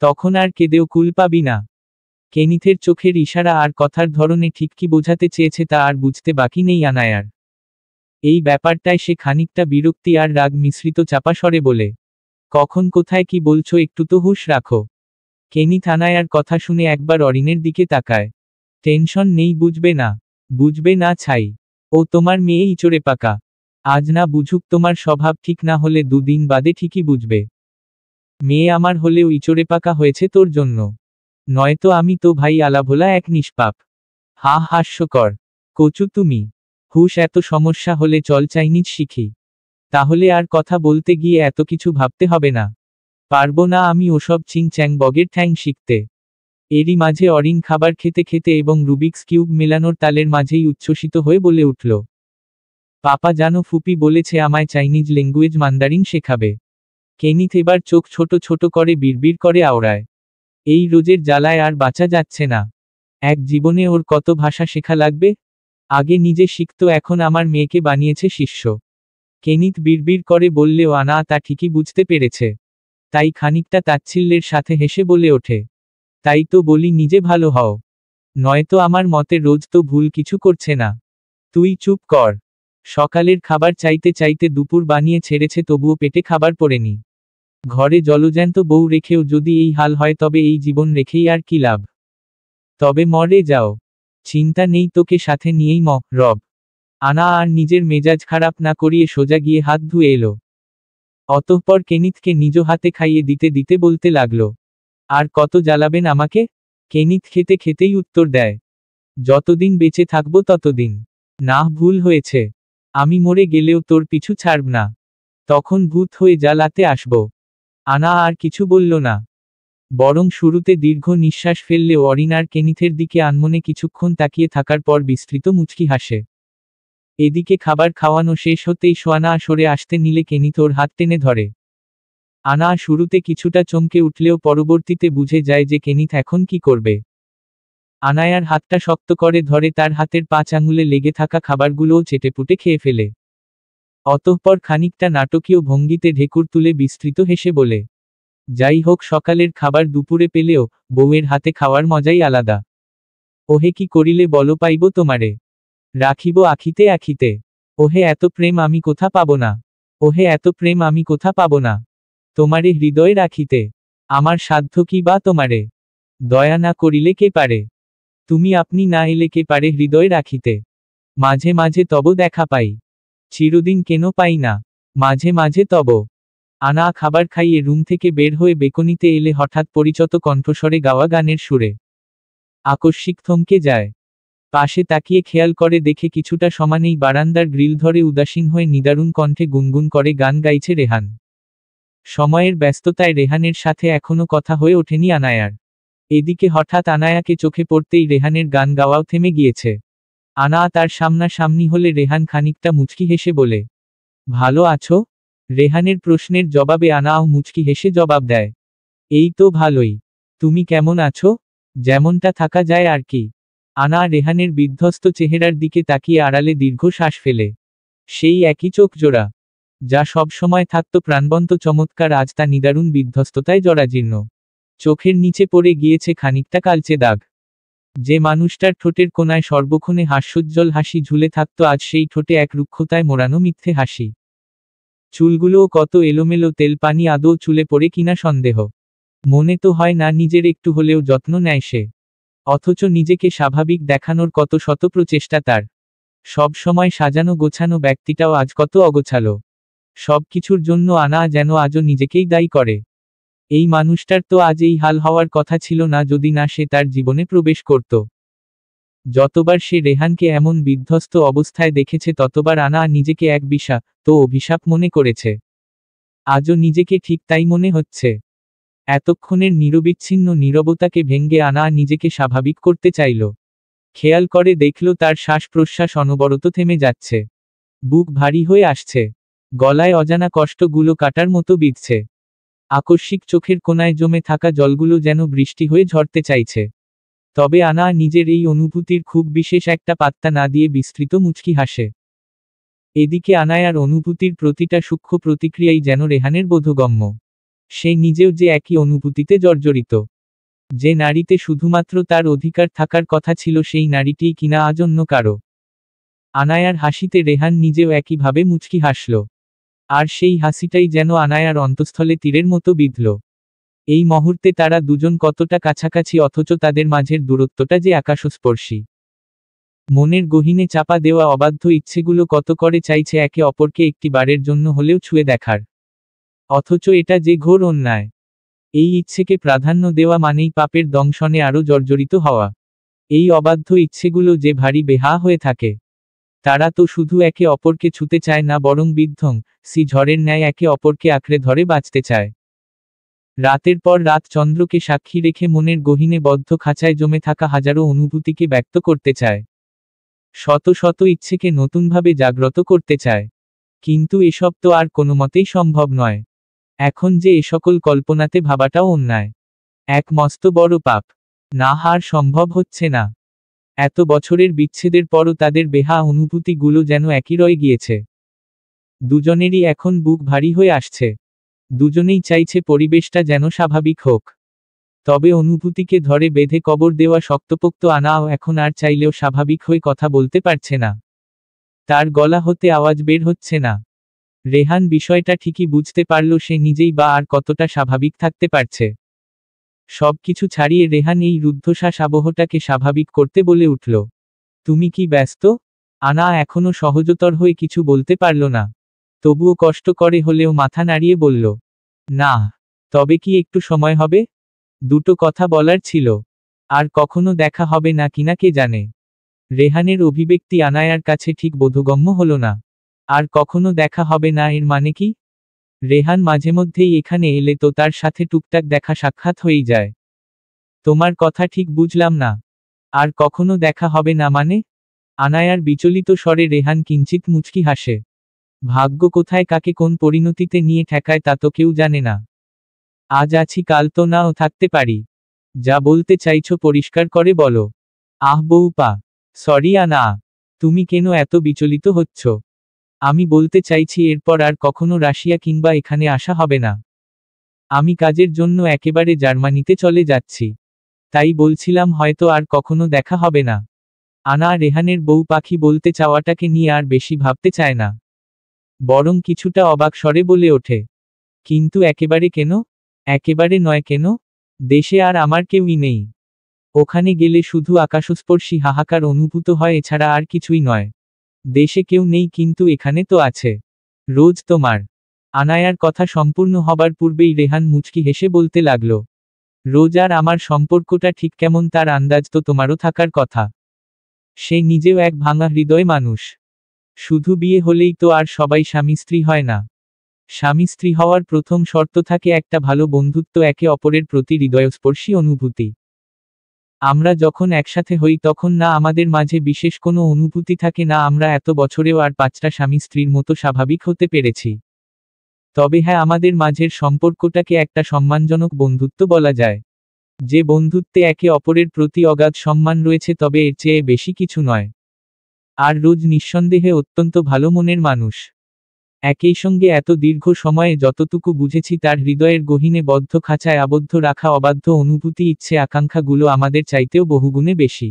তখন আর কেঁদেও কুল পাবি না। কেনিথের চোখের ইশারা আর কথার ধরনে ঠিক কি বোঝাতে চেয়েছে তা আর বুঝতে বাকি নেই আনায়ার। এই ব্যাপারটায় সে খানিকটা বিরক্তি আর রাগ মিশ্রিত চাপা স্বরে বলে, কখন কোথায় কি বলছো, একটু তো হুঁশ রাখো। কেনিথ আনায়ার কথা শুনে একবার অরিনের দিকে তাকায়। টেনশন নেই, বুঝবে না। বুঝবে না ছাই। ও তোমার মেয়ে ইচড়ে পাকা। আজ না বুঝুক, তোমার স্বভাব ঠিক না হলে দুদিন বাদে ঠিকই বুঝবে। মেয়ে আমার হলেও ইচড়ে পাকা হয়েছে তোর জন্য, নয়তো আমি তো ভাই আলাভোলা এক নিষ্পাপ। হাস্যকর। কচু তুমি। হুশ, এত সমস্যা হলে চল চাইনিজ শিখি, তাহলে আর কথা বলতে গিয়ে এত কিছু ভাবতে হবে না। পারবো না আমি ওসব চিং চ্যাং বগের ঠ্যাং শিখতে। এরই মাঝে অরিন খাবার খেতে খেতে এবং রুবিক্স কিউব মেলানোর তালের মাঝেই উচ্ছ্বসিত হয়ে বলে উঠল, পাপা জানো, ফুপি বলেছে আমায় চাইনিজ ল্যাঙ্গুয়েজ মান্দারিন শেখাবে। কেনিথ এবার চোখ ছোট ছোট করে বিড়বিড় করে আওড়ায়। এই রোজের জ্বালায় আর বাঁচা যাচ্ছে না। এক জীবনে ওর কত ভাষা শেখা লাগবে। আগে নিজে শিখতো, এখন আমার মেয়েকে বানিয়েছে শিষ্য। কেনিথ বিড়বিড় করে বললেও আনা তা ঠিকই বুঝতে পেরেছে। তাই খানিকটা তাচ্ছিল্যের সাথে হেসে বলে ওঠে, তাই তো বলি নিজে ভালো হও, নয়তো আমার মতে রোজ তো ভুল কিছু করছে না। তুই চুপ কর। সকালের খাবার চাইতে চাইতে দুপুর বানিয়ে ছেড়েছে, তবুও পেটে খাবার পড়েনি। ঘরে জলজ্যান্ত বউ রেখেও যদি এই হাল হয়, তবে এই জীবন রেখেই আর কি লাভ। তবে মরে যাও, চিন্তা নেই, তোকে সাথে নিয়েই রব। আনা আর নিজের মেজাজ খারাপ না করিয়ে সোজা গিয়ে হাত ধুয়ে এলো। অতঃপর কেনিথকে নিজ হাতে খাইয়ে দিতে দিতে বলতে লাগলো, আর কত জ্বালাবেন আমাকে। কেনিথ খেতে খেতেই উত্তর দেয়, যতদিন বেঁচে থাকবো ততদিন। না, ভুল হয়েছে, আমি মরে গেলেও তোর পিছু ছাড়ব না। তখন ভূত হয়ে জ্বালাতে আসব। আনা আর কিছু বলল না, বরং শুরুতে দীর্ঘ নিঃশ্বাস ফেললেও অরিন আর কেনিথের দিকে আনমনে কিছুক্ষণ তাকিয়ে থাকার পর বিস্তৃত মুচকি হাসে। এদিকে খাবার খাওয়ানো শেষ হতেই সোয়ানা সরে আসতে নিলে কেনিথ ওর হাত টেনে ধরে। আনা শুরুতে কিছুটা চমকে উঠলেও পরবর্তীতে বুঝে যায় যে কেনিথ এখন কি করবে। আনায়ার হাতটা শক্ত করে ধরে তার হাতের 5 আঙুলে লেগে থাকা খাবারগুলোও চেটেপুটে খেয়ে ফেলে। অতঃপর খানিকটা নাটকীয় ভঙ্গিতে ঢেকুর তুলে বিস্তৃত হেসে বলে, যাই হোক, সকালের খাবার দুপুরে পেলেও বউয়ের হাতে খাওয়ার মজাই আলাদা। ওহে কি করিলে বলো পাইব তোমারে, রাখিব আখিতে আখিতে। ওহে এত প্রেম আমি কোথা পাব না, ওহে এত প্রেম আমি কোথা পাব না, তোমারে হৃদয়ে রাখিতে। আমার সাধ্য কি বা তোমারে, দয়া না করিলে কে পারে, তুমি আপনি না এলে কে পারে হৃদয়ে রাখিতে। মাঝে মাঝে তব দেখা পাই, চিরদিন কেন পাই না, মাঝে মাঝে তব। আনা খাবার খাইয়ে রুম থেকে বের হয়ে বেকনিতে এলে হঠাৎ পরিচিত কণ্ঠস্বরে গাওয়া গানের সুরে আকস্মিক থমকে যায়। পাশে তাকিয়ে খেয়াল করে দেখে কিছুটা সমানেই বারান্দার গ্রিল ধরে উদাসীন হয়ে নিদারুণ কণ্ঠে গুনগুন করে গান গাইছে রেহান। সময়ের ব্যস্ততায় রেহানের সাথে এখনো কথা হয়ে ওঠেনি আনায়ার। এদিকে হঠাৎ আনায়াকে চোখে পড়তেই রেহানের গান গাওয়াও থেমে গিয়েছে। আনা তার সামনাসামনি হলে রেহান খানিকটা মুচকি হেসে বলে, ভালো আছো। রেহানের প্রশ্নের জবাবে আনাও মুচকি হেসে জবাব দেয়, এই তো ভালোই, তুমি কেমন আছো। যেমনটা থাকা যায় আর কি। আনা রেহানের বিধ্বস্ত চেহারার দিকে তাকিয়ে আড়ালে দীর্ঘ শ্বাস ফেলে। সেই একই চোখ জোড়া, যা সব সময় থাকত প্রাণবন্ত চমৎকার, আজ তা নিদারুণ বিধ্বস্ততায় জরাজীর্ণ। চোখের নিচে পড়ে গিয়েছে খানিকটা কালচে দাগ। যে মানুষটার ঠোঁটের কোনায় সর্বক্ষণে হাস্যোজ্জ্বল হাসি ঝুলে থাকত, আজ সেই ঠোঁটে এক রুক্ষতায় মোড়ানো মিথ্যে হাসি। চুলগুলোও কত এলোমেলো, তেল পানি আদৌ চুলে পড়ে কিনা সন্দেহ। মনে তো হয় না নিজের একটু হলেও যত্ন নেয় সে। অথচ নিজেকে স্বাভাবিক দেখানোর কত শত প্রচেষ্টা তার। সব সময় সাজানো গোছানো ব্যক্তিটাও আজ কত অগোছালো। সব কিছুর জন্য আনা যেন আজও নিজেকেই দায়ী করে। এই মানুষটার তো আজ এই হাল হওয়ার কথা ছিল না, যদি না সে তার জীবনে প্রবেশ করত। যতবার সে রেহানকে এমন বিধ্বস্ত অবস্থায় দেখেছে, ততবার আনা নিজেকে এক তো অভিশাপ মনে করেছে। আজও নিজেকে ঠিক তাই মনে হচ্ছে। এতক্ষণের নিরবিচ্ছিন্ন নীরবতাকে ভেঙ্গে আনা নিজেকে স্বাভাবিক করতে চাইল। খেয়াল করে দেখল তার শ্বাস প্রশ্বাস অনবরত থেমে যাচ্ছে। বুক ভারী হয়ে আসছে। গলায় অজানা কষ্টগুলো কাটার মতো বিঁধছে। আকস্মিক চোখের কোনায় জমে থাকা জলগুলো যেন বৃষ্টি হয়ে ঝরতে চাইছে। তবে আনা নিজের এই অনুভূতির খুব বিশেষ একটা পাত্তা না দিয়ে বিস্তৃত মুচকি হাসে। এদিকে আনায়ার অনুভূতির প্রতিটা সূক্ষ্ম প্রতিক্রিয়াই যেন রেহানের বোধগম্য। সে নিজেও যে একই অনুভূতিতে জর্জরিত। যে নারীতে শুধুমাত্র তার অধিকার থাকার কথা ছিল, সেই নারীটিই কিনা আজ অন্য কারো। আনায়ার হাসিতে রেহান নিজেও একইভাবে মুচকি হাসল। আর সেই হাসিটাই যেন আনায়ার অন্তঃস্থলে তীরের মতো বিঁধল। এই মুহূর্তে তারা দুজন কতটা কাছাকাছি, অথচ তাদের মাঝের দূরত্বটা যে আকাশস্পর্শী। মনের গহীনে চাপা দেওয়া অবাধ্য ইচ্ছেগুলো কত করে চাইছে একে অপরকে একটি বারের জন্য হলেও ছুঁয়ে দেখার। অথচ এটা যে ঘোর অন্যায়। এই ইচ্ছেকে প্রাধান্য দেওয়া মানেই পাপের দংশনে আরও জর্জরিত হওয়া। এই অবাধ্য ইচ্ছেগুলো যে ভারী বেহা হয়ে থাকে। তারা তো শুধু একে অপরকে ছুতে চায় না, বরং বিধ্বংসী ঝড়ের ন্যায় একে অপরকে আঁকড়ে ধরে বাঁচতে চায়। রাতের পর রাত চন্দ্রকে সাক্ষী রেখে মনের গহীনে বদ্ধ খাঁচায় জমে থাকা হাজারো অনুভূতিকে ব্যক্ত করতে চায়। শত শত ইচ্ছেকে নতুনভাবে জাগ্রত করতে চায়। কিন্তু এসব তো আর কোনোমতেই সম্ভব নয়। এখন যে এ সকল কল্পনাতে ভাবাটাও অন্যায়, এক মস্ত বড় পাপ। না, হার সম্ভব হচ্ছে না। এত বছরের বিচ্ছেদের পরও তাদের বেহা অনুভূতিগুলো যেন একই রয়ে গিয়েছে। দুজনেরই এখন বুক ভারী হয়ে আসছে। দুজনেই চাইছে পরিবেশটা যেন স্বাভাবিক হোক। তবে অনুভূতিকে ধরে বেঁধে কবর দেওয়া শক্তপোক্ত আনাও এখন আর চাইলেও স্বাভাবিক হয়ে কথা বলতে পারছে না। তার গলা হতে আওয়াজ বের হচ্ছে না। রেহান বিষয়টা ঠিকই বুঝতে পারল, সে নিজেই বা আর কতটা স্বাভাবিক থাকতে পারছে। সবকিছু ছাড়িয়ে রেহান এই রুদ্ধশ্বাস আবহটাকে স্বাভাবিক করতে বলে উঠল, তুমি কি ব্যস্ত? আনা এখনো সহজতর হয়ে কিছু বলতে পারল না। তবুও কষ্ট করে হলেও মাথা নাড়িয়ে বলল, না। তবে কি একটু সময় হবে? দুটো কথা বলার ছিল। আর কখনো দেখা হবে না কিনা কে জানে। রেহানের অভিব্যক্তি আনায়ার কাছে ঠিক বোধগম্য হল না। আর কখনো দেখা হবে না এর মানে কি? রেহান মাঝেমধ্যেই এখানে এলে তো তার সাথে টুকটাক দেখা সাক্ষাৎ হয়েই যায়। তোমার কথা ঠিক বুঝলাম না। আর কখনো দেখা হবে না মানে? আনায়ার বিচলিত স্বরে রেহান কিঞ্চিত মুচকি হাসে। ভাগ্য কোথায় কাকে কোন পরিণতিতে নিয়ে ঠেকায় তা তো কেউ জানে না। আজ আছি কাল তো নাও থাকতে পারি। যা বলতে চাইছো পরিষ্কার করে বলো। আহ বউপা, সরি আনা। তুমি কেন এত বিচলিত হচ্ছ? আমি বলতে চাইছি এরপর আর কখনো রাশিয়া কিংবা এখানে আসা হবে না। আমি কাজের জন্য একেবারে জার্মানিতে চলে যাচ্ছি। তাই বলছিলাম হয়তো আর কখনো দেখা হবে না। আনা রেহানের বউ পাখি বলতে চাওয়াটাকে নিয়ে আর বেশি ভাবতে চায় না। বরং কিছুটা অবাক স্বরে বলে ওঠে, কিন্তু একেবারে কেন? একেবারে নয় কেন? দেশে আর আমার কেউই নেই। ওখানে গেলে শুধু আকাশস্পর্শী হাহাকার অনুভূত হয়, এছাড়া আর কিছুই নয়। দেশে কেউ নেই কিন্তু এখানে তো আছে। রোজ তোমার। আনায়ার কথা সম্পূর্ণ হবার পূর্বেই রেহান মুচকি হেসে বলতে লাগল, রোজ আর আমার সম্পর্কটা ঠিক কেমন তার আন্দাজ তো তোমারও থাকার কথা। সে নিজেও এক ভাঙা হৃদয় মানুষ। শুধু বিয়ে হলেই তো আর সবাই স্বামী স্ত্রী হয় না। স্বামী স্ত্রী হওয়ার প্রথম শর্ত থাকে একটা ভালো বন্ধুত্ব, একে অপরের প্রতি হৃদয়স্পর্শী অনুভূতি। আমরা যখন একসাথে হই তখন না আমাদের মাঝে বিশেষ কোনো অনুভূতি থাকে, না আমরা এত বছরেও আর পাঁচটা স্বামী স্ত্রীর মতো স্বাভাবিক হতে পেরেছি। তবে হ্যাঁ, আমাদের মাঝের সম্পর্কটাকে একটা সম্মানজনক বন্ধুত্ব বলা যায়। যে বন্ধুত্বে একে অপরের প্রতি অগাধ সম্মান রয়েছে, তবে এর চেয়ে বেশি কিছু নয়। আর রোজ নিঃসন্দেহে অত্যন্ত ভালো মনের মানুষ। একই সঙ্গে এত দীর্ঘ সময়ে যতটুকু বুঝেছি, তার হৃদয়ের গহীনে বদ্ধ খাঁচায় আবদ্ধ রাখা অবাধ্য অনুভূতি, ইচ্ছে আকাঙ্ক্ষাগুলো আমাদের চাইতেও বহুগুণে বেশি।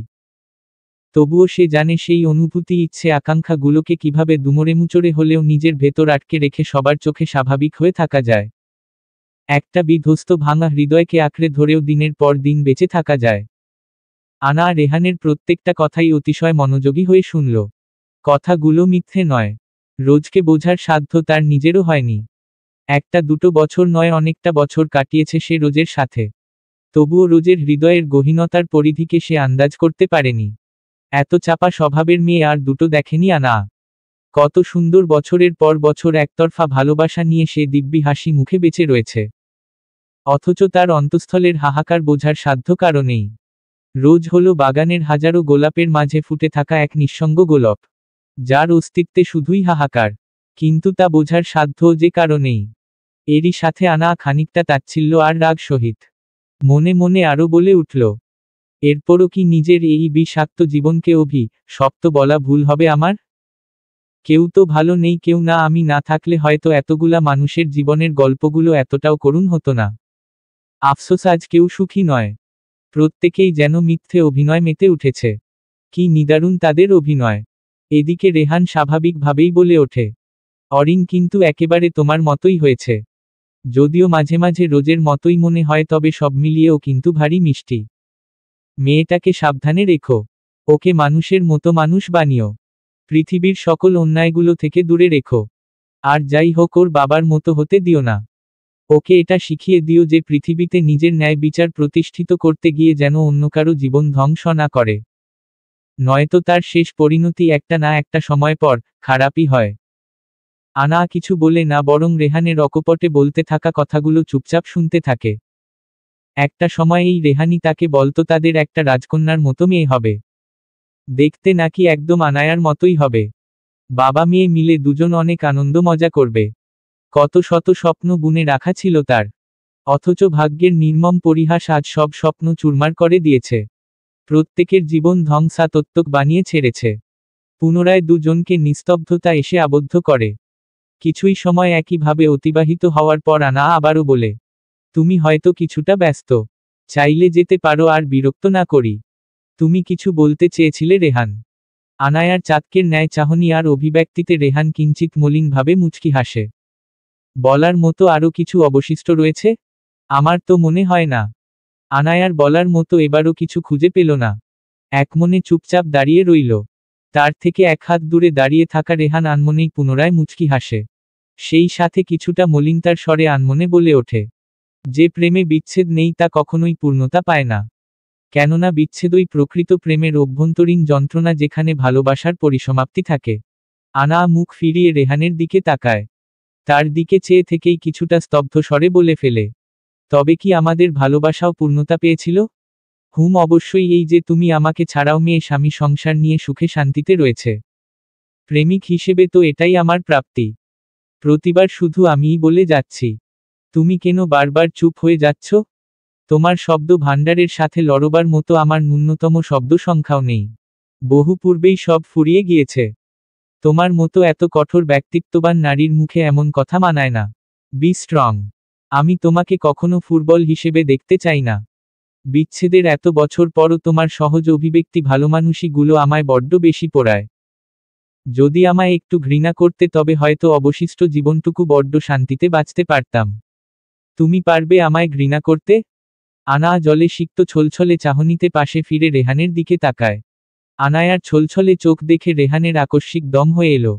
তবুও সে জানে সেই অনুভূতি, ইচ্ছে আকাঙ্ক্ষাগুলোকে কিভাবে দুমড়েমুচড়ে হলেও নিজের ভেতর আটকে রেখে সবার চোখে স্বাভাবিক হয়ে থাকা যায়। একটা বিধ্বস্ত ভাঙা হৃদয়কে আঁকড়ে ধরেও দিনের পর দিন বেঁচে থাকা যায়। আনা রেহানের প্রত্যেকটা কথাই অতিশয় মনোযোগী হয়ে শুনল। কথাগুলো মিথ্যে নয়। রোজকে বোঝার সাধ্য তার নিজেরও হয়নি। একটা দুটো বছর নয়, অনেকটা বছর কাটিয়েছে সে রোজের সাথে। তবুও রোজের হৃদয়ের গহীনতার পরিধিকে সে আন্দাজ করতে পারেনি। এত চাপা স্বভাবের মেয়ে আর দুটো দেখেনি আনা। কত সুন্দর বছরের পর বছর একতরফা ভালোবাসা নিয়ে সে দিব্যি হাসি মুখে বেঁচে রয়েছে। অথচ তার অন্তঃস্থলের হাহাকার বোঝার সাধ্য কারণেই। রোজ হলো বাগানের হাজারো গোলাপের মাঝে ফুটে থাকা এক নিঃসঙ্গ গোলাপ, যার অস্তিত্বে শুধুই হাহাকার। কিন্তু তা বোঝার সাধ্য যে কারণেই। এরই সাথে আনা খানিকটা তাচ্ছিল্য আর রাগ সহিত মনে মনে আরো বলে উঠল, এরপরও কি নিজের এই বিষাক্ত জীবনকে শপ্ত বলা ভুল হবে আমার? কেউ তো ভালো নেই, কেউ না আমি না থাকলে হয়তো এতগুলা মানুষের জীবনের গল্পগুলো এতটাও করুণ হতো না। আফসোস আজ কেউ সুখী নয়। প্রত্যেকেই যেন মিথ্যে অভিনয় মেতে উঠেছে। কি নিদারুণ তাদের অভিনয়। এদিকে রেহান স্বাভাবিকভাবেই বলে ওঠে, অরিন কিন্তু একেবারে তোমার মতোই হয়েছে। যদিও মাঝে মাঝে রোজের মতোই মনে হয়, তবে সব মিলিয়েও কিন্তু ভারী মিষ্টি। মেয়েটাকে সাবধানে রেখো। ওকে মানুষের মতো মানুষ বানিও। পৃথিবীর সকল অন্যায়গুলো থেকে দূরে রেখো। আর যাই হোক, ওর বাবার মতো হতে দিও না। ওকে এটা শিখিয়ে দিও যে পৃথিবীতে নিজের ন্যায় বিচার প্রতিষ্ঠিত করতে গিয়ে যেন অন্য কারো জীবন ধ্বংস না করে। নয়তো তার শেষ পরিণতি একটা না একটা সময় পর খারাপই হয়। আনা কিছু বলে না, বরং রেহানের অকপটে বলতে থাকা কথাগুলো চুপচাপ শুনতে থাকে। একটা সময় এই রেহানি তাকে বলতো তাদের একটা রাজকন্যার মতো মেয়ে হবে। দেখতে নাকি একদম আনায়ার মতোই হবে। বাবা মেয়ে মিলে দুজন অনেক আনন্দ মজা করবে। কত শত স্বপ্ন বুনে রাখা ছিল তার, অথচ ভাগ্যের নির্মম পরিহাস আজ সব স্বপ্ন চুরমার করে দিয়েছে। প্রত্যেকের জীবন ধ্বংসাত্মক বানিয়ে ছেড়েছে। পুনরায় দুজনকে নিস্তব্ধতা এসে আবদ্ধ করে। কিছুই সময় একইভাবে অতিবাহিত হওয়ার পর আনা আবারও বলে, তুমি হয়তো কিছুটা ব্যস্ত, চাইলে যেতে পারো আর বিরক্ত না করি। তুমি কিছু বলতে চেয়েছিলে রেহান? আনায়ার চাতকের ন্যায় চাহনি আর অভিব্যক্তিতে রেহান কিঞ্চিত মলিনভাবে মুচকি হাসে। বলার মতো আরও কিছু অবশিষ্ট রয়েছে? আমার তো মনে হয় না। আনায়ার বলার মতো এবারও কিছু খুঁজে পেল না। একমনে চুপচাপ দাঁড়িয়ে রইল। তার থেকে এক হাত দূরে দাঁড়িয়ে থাকা রেহান আনমনেই পুনরায় মুচকি হাসে। সেই সাথে কিছুটা মলিনতার স্বরে আনমনে বলে ওঠে, যে প্রেমে বিচ্ছেদ নেই তা কখনোই পূর্ণতা পায় না। কেননা বিচ্ছেদই প্রকৃত প্রেমের অভ্যন্তরীণ যন্ত্রণা, যেখানে ভালোবাসার পরিসমাপ্তি থাকে। আনা মুখ ফিরিয়ে রেহানের দিকে তাকায়। তার দিকে চেয়ে থেকেই কিছুটা স্তব্ধ স্বরে বলে ফেলে, তবে কি আমাদের ভালোবাসাও পূর্ণতা পেয়েছিল? অবশ্যই, এই যে তুমি আমাকে ছাড়াও মেয়ে স্বামী সংসার নিয়ে সুখে শান্তিতে রয়েছে। প্রেমিক হিসেবে তো এটাই আমার প্রাপ্তি। প্রতিবার শুধু আমিই বলে যাচ্ছি, তুমি কেন বারবার চুপ হয়ে যাচ্ছ? তোমার শব্দ ভাণ্ডারের সাথে লড়বার মতো আমার ন্যূনতম শব্দ সংখ্যাও নেই। বহু পূর্বেই সব ফুরিয়ে গিয়েছে। তোমার মতো এত কঠোর ব্যক্তিত্ববান নারীর মুখে এমন কথা মানায় না। Be strong. আমি তোমাকে কখনো ফুটবল হিসেবে দেখতে চাই না। বিচ্ছেদের এত বছর পরও তোমার সহজ অভিব্যক্তি ভালোমানুষি গুলো আমায় বড্ড বেশি পোড়ায়। যদি আমায় একটু ঘৃণা করতে তবে হয়তো অবশিষ্ট জীবনটুকু বড্ড শান্তিতে বাঁচতে পারতাম। তুমি পারবে আমায় ঘৃণা করতে? আনা জলে সিক্ত ছলছলে চাহনিতে পাশে ফিরে রেহানের দিকে তাকায়। আনায়ার ছলছলে চোখ দেখে রেহানের আকস্মিক দম হয়ে এলো।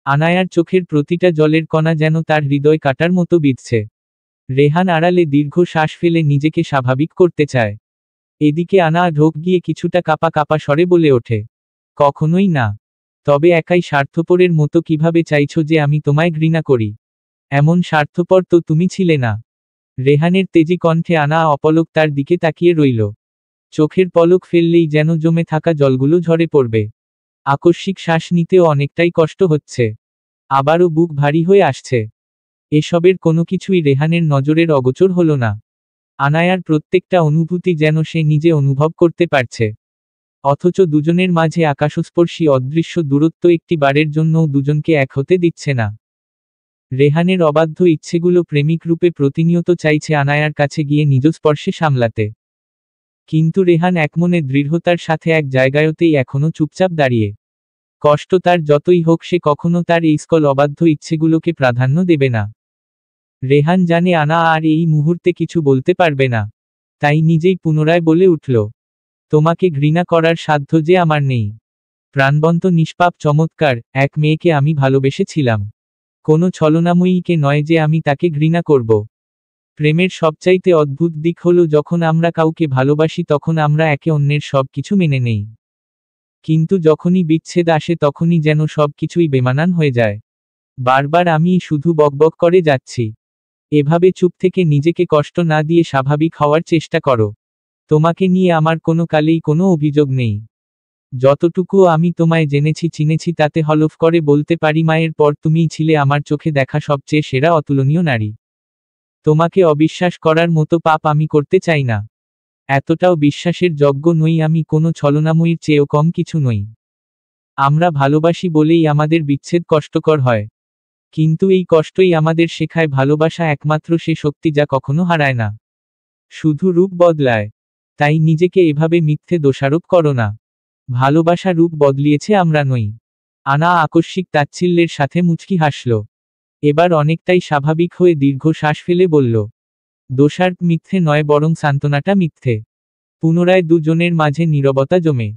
আনায়ার চোখের প্রতিটা জলের কণা যেন তার হৃদয় কাটার মতো বিঁধছে। রেহান আড়ালে দীর্ঘ শ্বাস ফেলে নিজেকে স্বাভাবিক করতে চায়। এদিকে আনা ঢোক গিয়ে কিছুটা কাপা কাপা স্বরে বলে ওঠে, কখনোই না। তবে একাই স্বার্থপরের মতো কিভাবে চাইছো যে আমি তোমায় ঘৃণা করি? এমন স্বার্থপর তো তুমি ছিলে না। রেহানের তেজি কণ্ঠে আনা অপলক তার দিকে তাকিয়ে রইল। চোখের পলক ফেললেই যেন জমে থাকা জলগুলো ঝরে পড়বে। আকস্মিক শ্বাস নিতেও অনেকটাই কষ্ট হচ্ছে। আবারও বুক ভারী হয়ে আসছে। এসবের কোনো কিছুই রেহানের নজরের অগোচর হলো না। আনায়ার প্রত্যেকটা অনুভূতি যেন সে নিজে অনুভব করতে পারছে। অথচ দুজনের মাঝে আকাশস্পর্শী অদৃশ্য দূরত্ব একটি বারের জন্যও দুজনকে এক হতে দিচ্ছে না। রেহানের অবাধ্য ইচ্ছেগুলো প্রেমিক রূপে প্রতিনিয়ত চাইছে আনায়ার কাছে গিয়ে নিজ স্পর্শে সামলাতে। কিন্তু রেহান একমনে দৃঢ়তার সাথে এক জায়গায়তেই এখনো চুপচাপ দাঁড়িয়ে। কষ্ট তার যতই হোক সে কখনো তার এই স্কল অবাধ্য ইচ্ছেগুলোকে প্রাধান্য দেবে না। রেহান জানে আনা আর এই মুহূর্তে কিছু বলতে পারবে না। তাই নিজেই পুনরায় বলে উঠল, তোমাকে ঘৃণা করার সাধ্য যে আমার নেই। প্রাণবন্ত নিষ্পাপ চমৎকার এক মেয়েকে আমি ভালোবেসেছিলাম। কোনো ছলনাময়ীকে নয় যে আমি তাকে ঘৃণা করব। প্রেমের সবচাইতে অদ্ভুত দিক হলো যখন আমরা কাউকে ভালোবাসি তখন আমরা একে অন্যের সব কিছু মেনে নেই। কিন্তু যখনই বিচ্ছেদ আসে তখনই যেন সব কিছুই বেমানান হয়ে যায়। বারবার আমি শুধু বকবক করে যাচ্ছি। এভাবে চুপ থেকে নিজেকে কষ্ট না দিয়ে স্বাভাবিক হওয়ার চেষ্টা করো। তোমাকে নিয়ে আমার কোনো কালেই কোনো অভিযোগ নেই। যতটুকু আমি তোমায় জেনেছি চিনেছি তাতে হলফ করে বলতে পারি মায়ের পর তুমিই ছিলে আমার চোখে দেখা সবচেয়ে সেরা অতুলনীয় নারী। তোমাকে অবিশ্বাস করার মতো পাপ আমি করতে চাই না। এতটাও বিশ্বাসের যোগ্য নই আমি, কোনো ছলনাময়ীর চেয়েও কম কিছু নই। আমরা ভালোবাসি বলেই আমাদের বিচ্ছেদ কষ্টকর হয়। কিন্তু এই কষ্টই আমাদের শেখায় ভালোবাসা একমাত্র সে শক্তি যা কখনো হারায় না, শুধু রূপ বদলায়। তাই নিজেকে এভাবে মিথ্যে দোষারোপ করো না। ভালোবাসা রূপ বদলিয়েছে, আমরা নই। আনা আকস্মিক তাচ্ছিল্যের সাথে মুচকি হাসল। এবার অনেকটাই স্বাভাবিক হয়ে দীর্ঘ শ্বাস ফেলে বলল, দোষার মিথ্যে নয়, বরং সান্ত্বনাটা মিথ্যে। পুনরায় দুজনের মাঝে নীরবতা জমে।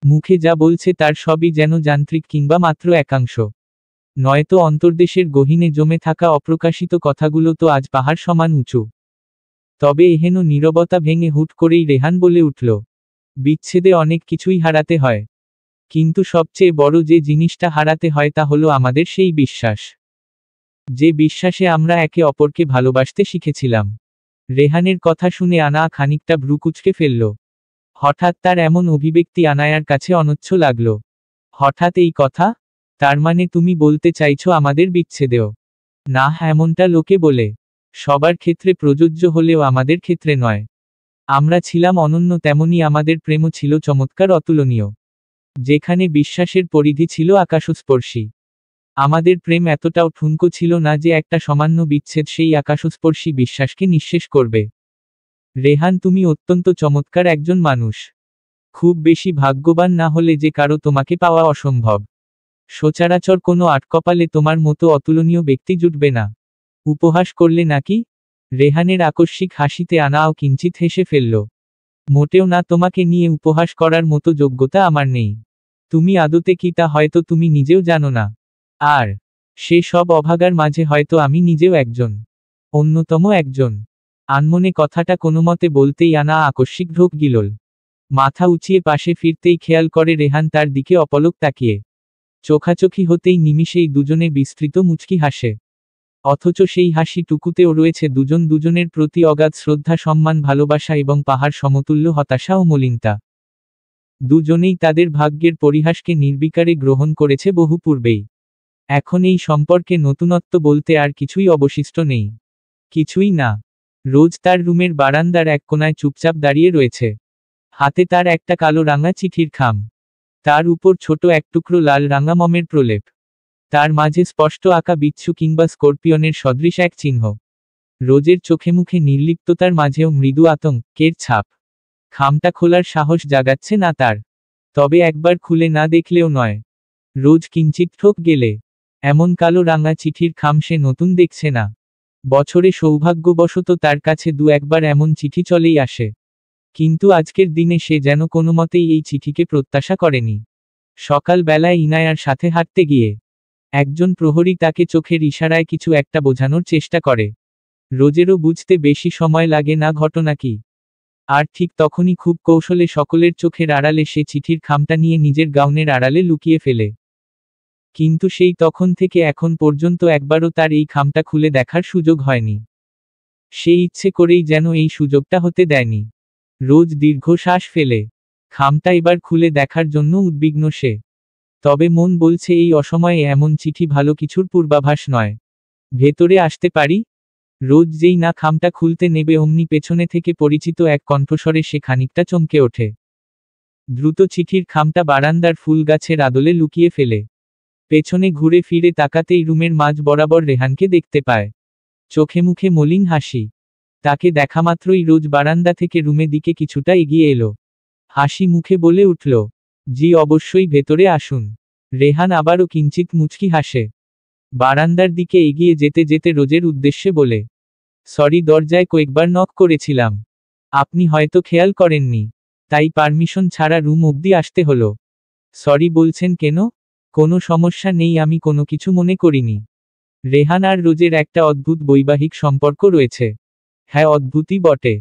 মুখে যা বলছে তার সবই যেন যান্ত্রিক কিংবা মাত্র একাংশ। নয়তো অন্তর্দেশের গহীনে জমে থাকা অপ্রকাশিত কথাগুলো তো আজ পাহাড় সমান উঁচু। তবে এহেন নীরবতা ভেঙে হুট করেই রেহান বলে উঠল, বিচ্ছেদে অনেক কিছুই হারাতে হয়। কিন্তু সবচেয়ে বড় যে জিনিসটা হারাতে হয় তা হলো আমাদের সেই বিশ্বাস। যে বিশ্বাসে আমরা একে অপরকে ভালোবাসতে শিখেছিলাম। রেহানের কথা শুনে আনা খানিকটা ভ্রু কুঁচকে ফেলল। হঠাৎ তার এমন অভিব্যক্তি আনায়ার কাছে অনচ্ছ লাগল। হঠাৎ এই কথা? তার মানে তুমি বলতে চাইছো আমাদের বিচ্ছেদেও না, এমনটা লোকে বলে। সবার ক্ষেত্রে প্রযোজ্য হলেও আমাদের ক্ষেত্রে নয়। আমরা ছিলাম অনন্য, তেমনি আমাদের প্রেমও ছিল চমৎকার, অতুলনীয়। যেখানে বিশ্বাসের পরিধি ছিল আকাশস্পর্শী। আমাদের প্রেম এতটাও ঠুনকো ছিল না যে একটা সামান্য বিচ্ছেদ সেই আকাশস্পর্শী বিশ্বাসকে নিঃশেষ করবে। রেহান, তুমি অত্যন্ত চমৎকার একজন মানুষ। খুব বেশি ভাগ্যবান না হলে যে কারো তোমাকে পাওয়া অসম্ভব। সচরাচর কোনো আটকপালে তোমার মতো অতুলনীয় ব্যক্তি জুটবে না। উপহাস করলে নাকি? রেহানের আকস্মিক হাসিতে আনাও কিঞ্চিত হেসে ফেলল। মোটেও না, তোমাকে নিয়ে উপহাস করার মতো যোগ্যতা আমার নেই। তুমি আদতে কি তা হয়তো তুমি নিজেও জানো না। আর সে সব অভাগার মাঝে হয়তো আমি নিজেও একজন, অন্যতম একজন। আনমনে কথাটা কোনোমতে বলতেই আনা আকস্মিক ঢোক গিলল। মাথা উঁচিয়ে পাশে ফিরতেই খেয়াল করে রেহান তার দিকে অপলক তাকিয়ে। চোখাচোখি হতেই নিমিষেই দুজনে বিস্তৃত মুচকি হাসে। অথচ সেই হাসি টুকুতেও রয়েছে দুজন দুজনের প্রতি অগাধ শ্রদ্ধা, সম্মান, ভালোবাসা এবং পাহাড় সমতুল্য হতাশা ও মলিনতা। দুজনেই তাদের ভাগ্যের পরিহাসকে নির্বিকারে গ্রহণ করেছে বহু পূর্বেই। এখন এই সম্পর্কে নতুনত্ব বলতে আর কিছুই অবশিষ্ট নেই। কিছুই না। রোজ তার রুমের বারান্দার এক কোণায় চুপচাপ দাঁড়িয়ে রয়েছে। হাতে তার একটা কালো রাঙা চিঠির খাম। তার উপর ছোট এক টুকরো লাল রাঙা মমের প্রলেপ। তার মাঝে স্পষ্ট আঁকা বিচ্ছু কিংবা স্করপিয়নের সদৃশ এক চিহ্ন। রোজের চোখে মুখে নির্লিপ্ততার মাঝেও মৃদু আতঙ্কের ছাপ। খামটা খোলার সাহস জাগাচ্ছে না তার। তবে একবার খুলে না দেখলেও নয়। রোজ কিঞ্চিত ঠোক গেলে এমন কালো রাঙা চিঠির খাম সে নতুন দেখছে না। বছরে সৌভাগ্যবশত তার কাছে দু একবার এমন চিঠি চলেই আসে। কিন্তু আজকের দিনে সে যেন কোনোমতেই এই চিঠিকে প্রত্যাশা করেনি। সকাল বেলায় ইনায়ার সাথে হাঁটতে গিয়ে একজন প্রহরী তাকে চোখের ইশারায় কিছু একটা বোঝানোর চেষ্টা করে। রোজেরও বুঝতে বেশি সময় লাগে না ঘটনা কি। আর ঠিক তখনই খুব কৌশলে সকলের চোখের আড়ালে সে চিঠির খামটা নিয়ে নিজের গাউনের আড়ালে লুকিয়ে ফেলে। কিন্তু সেই তখন থেকে এখন পর্যন্ত একবারও তার এই খামটা খুলে দেখার সুযোগ হয়নি। সে ইচ্ছে করেই যেন এই সুযোগটা হতে দেয়নি। রোজ দীর্ঘশ্বাস ফেলে খামটা এবার খুলে দেখার জন্য উদ্বিগ্ন সে। তবে মন বলছে এই অসময়ে এমন চিঠি ভালো কিছুর পূর্বাভাস নয়। ভেতরে আসতে পারি? রোজ যেই না খামটা খুলতে নেবে অমনি পেছনে থেকে পরিচিত এক কণ্ঠস্বরে সে খানিকটা চমকে ওঠে। দ্রুত চিঠির খামটা বারান্দার ফুল গাছের আদলে লুকিয়ে ফেলে পেছনে ঘুরে ফিরে তাকাতেই রুমের মাঝ বরাবর রেহানকে দেখতে পায়। চোখে মুখে মলিন হাসি। তাকে দেখামাত্রই রোজ বারান্দা থেকে রুমে দিকে কিছুটা এগিয়ে এলো। হাসি মুখে বলে উঠল, জি অবশ্যই, ভেতরে আসুন। রেহান আবারও কিঞ্চিত মুচকি হাসে। বারান্দার দিকে এগিয়ে যেতে যেতে রোজের উদ্দেশ্যে বলে, সরি, দরজায় কয়েকবার নক করেছিলাম। আপনি হয়তো খেয়াল করেননি, তাই পারমিশন ছাড়া রুম অবধি আসতে হলো। সরি বলছেন কেন? কোনো সমস্যা নেই, আমি কোনো কিছু মনে করিনি। রেহান আর রোজের একটা অদ্ভুত বৈবাহিক সম্পর্ক রয়েছে। হ্যাঁ, অদ্ভুতই বটে।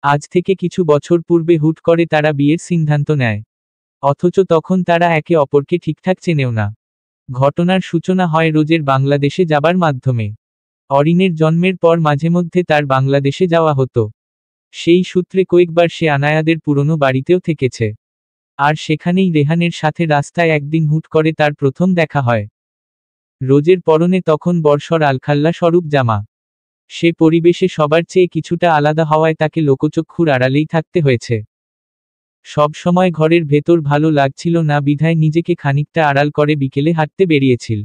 আজ থেকে কিছু বছর পূর্বে হুট করে তারা বিয়ের সিদ্ধান্ত নেয়। অথচ তখন তারা একে অপরকে ঠিকঠাক চেনেও না। ঘটনার সূচনা হয় রোজের বাংলাদেশে যাবার মাধ্যমে। অরিনের জন্মের পর মাঝে মধ্যে তার বাংলাদেশে যাওয়া হতো। সেই সূত্রে কয়েকবার সে আনায়াদের পুরনো বাড়িতেও থেকেছে। আর সেখানেই রেহানের সাথে রাস্তায় একদিন হুট করে তার প্রথম দেখা হয়। রোজের পরনে তখন বর্ষর আলখাল্লা স্বরূপ জামা। সে পরিবেশে সবার চেয়ে কিছুটা আলাদা হওয়ায় তাকে লোকচক্ষুর আড়ালেই থাকতে হয়েছে। সব সময় ঘরের ভেতর ভালো লাগছিল না বিধায় নিজেকে খানিকটা আড়াল করে বিকেলে হাঁটতে বেরিয়েছিল।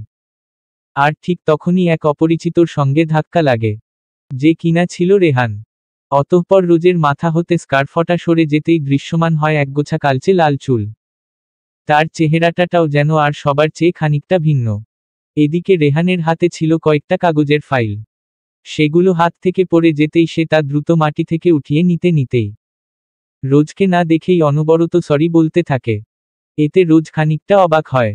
আর ঠিক তখনই এক অপরিচিতর সঙ্গে ধাক্কা লাগে, যে কিনা ছিল রেহান। অতঃপর রোজের মাথা হতে স্কার্ফটা সরে যেতেই দৃশ্যমান হয় একগোছা কালচে লাল চুল। তার চেহারাটাও যেন আর সবার চেয়ে খানিকটা ভিন্ন। এদিকে রেহানের হাতে ছিল কয়েকটা কাগজের ফাইল। সেগুলো হাত থেকে পড়ে যেতেই সে তা দ্রুত মাটি থেকে উঠিয়ে নিতেই রোজকে না দেখেই অনবরত সরি বলতে থাকে। এতে রোজ খানিকটা অবাক হয়।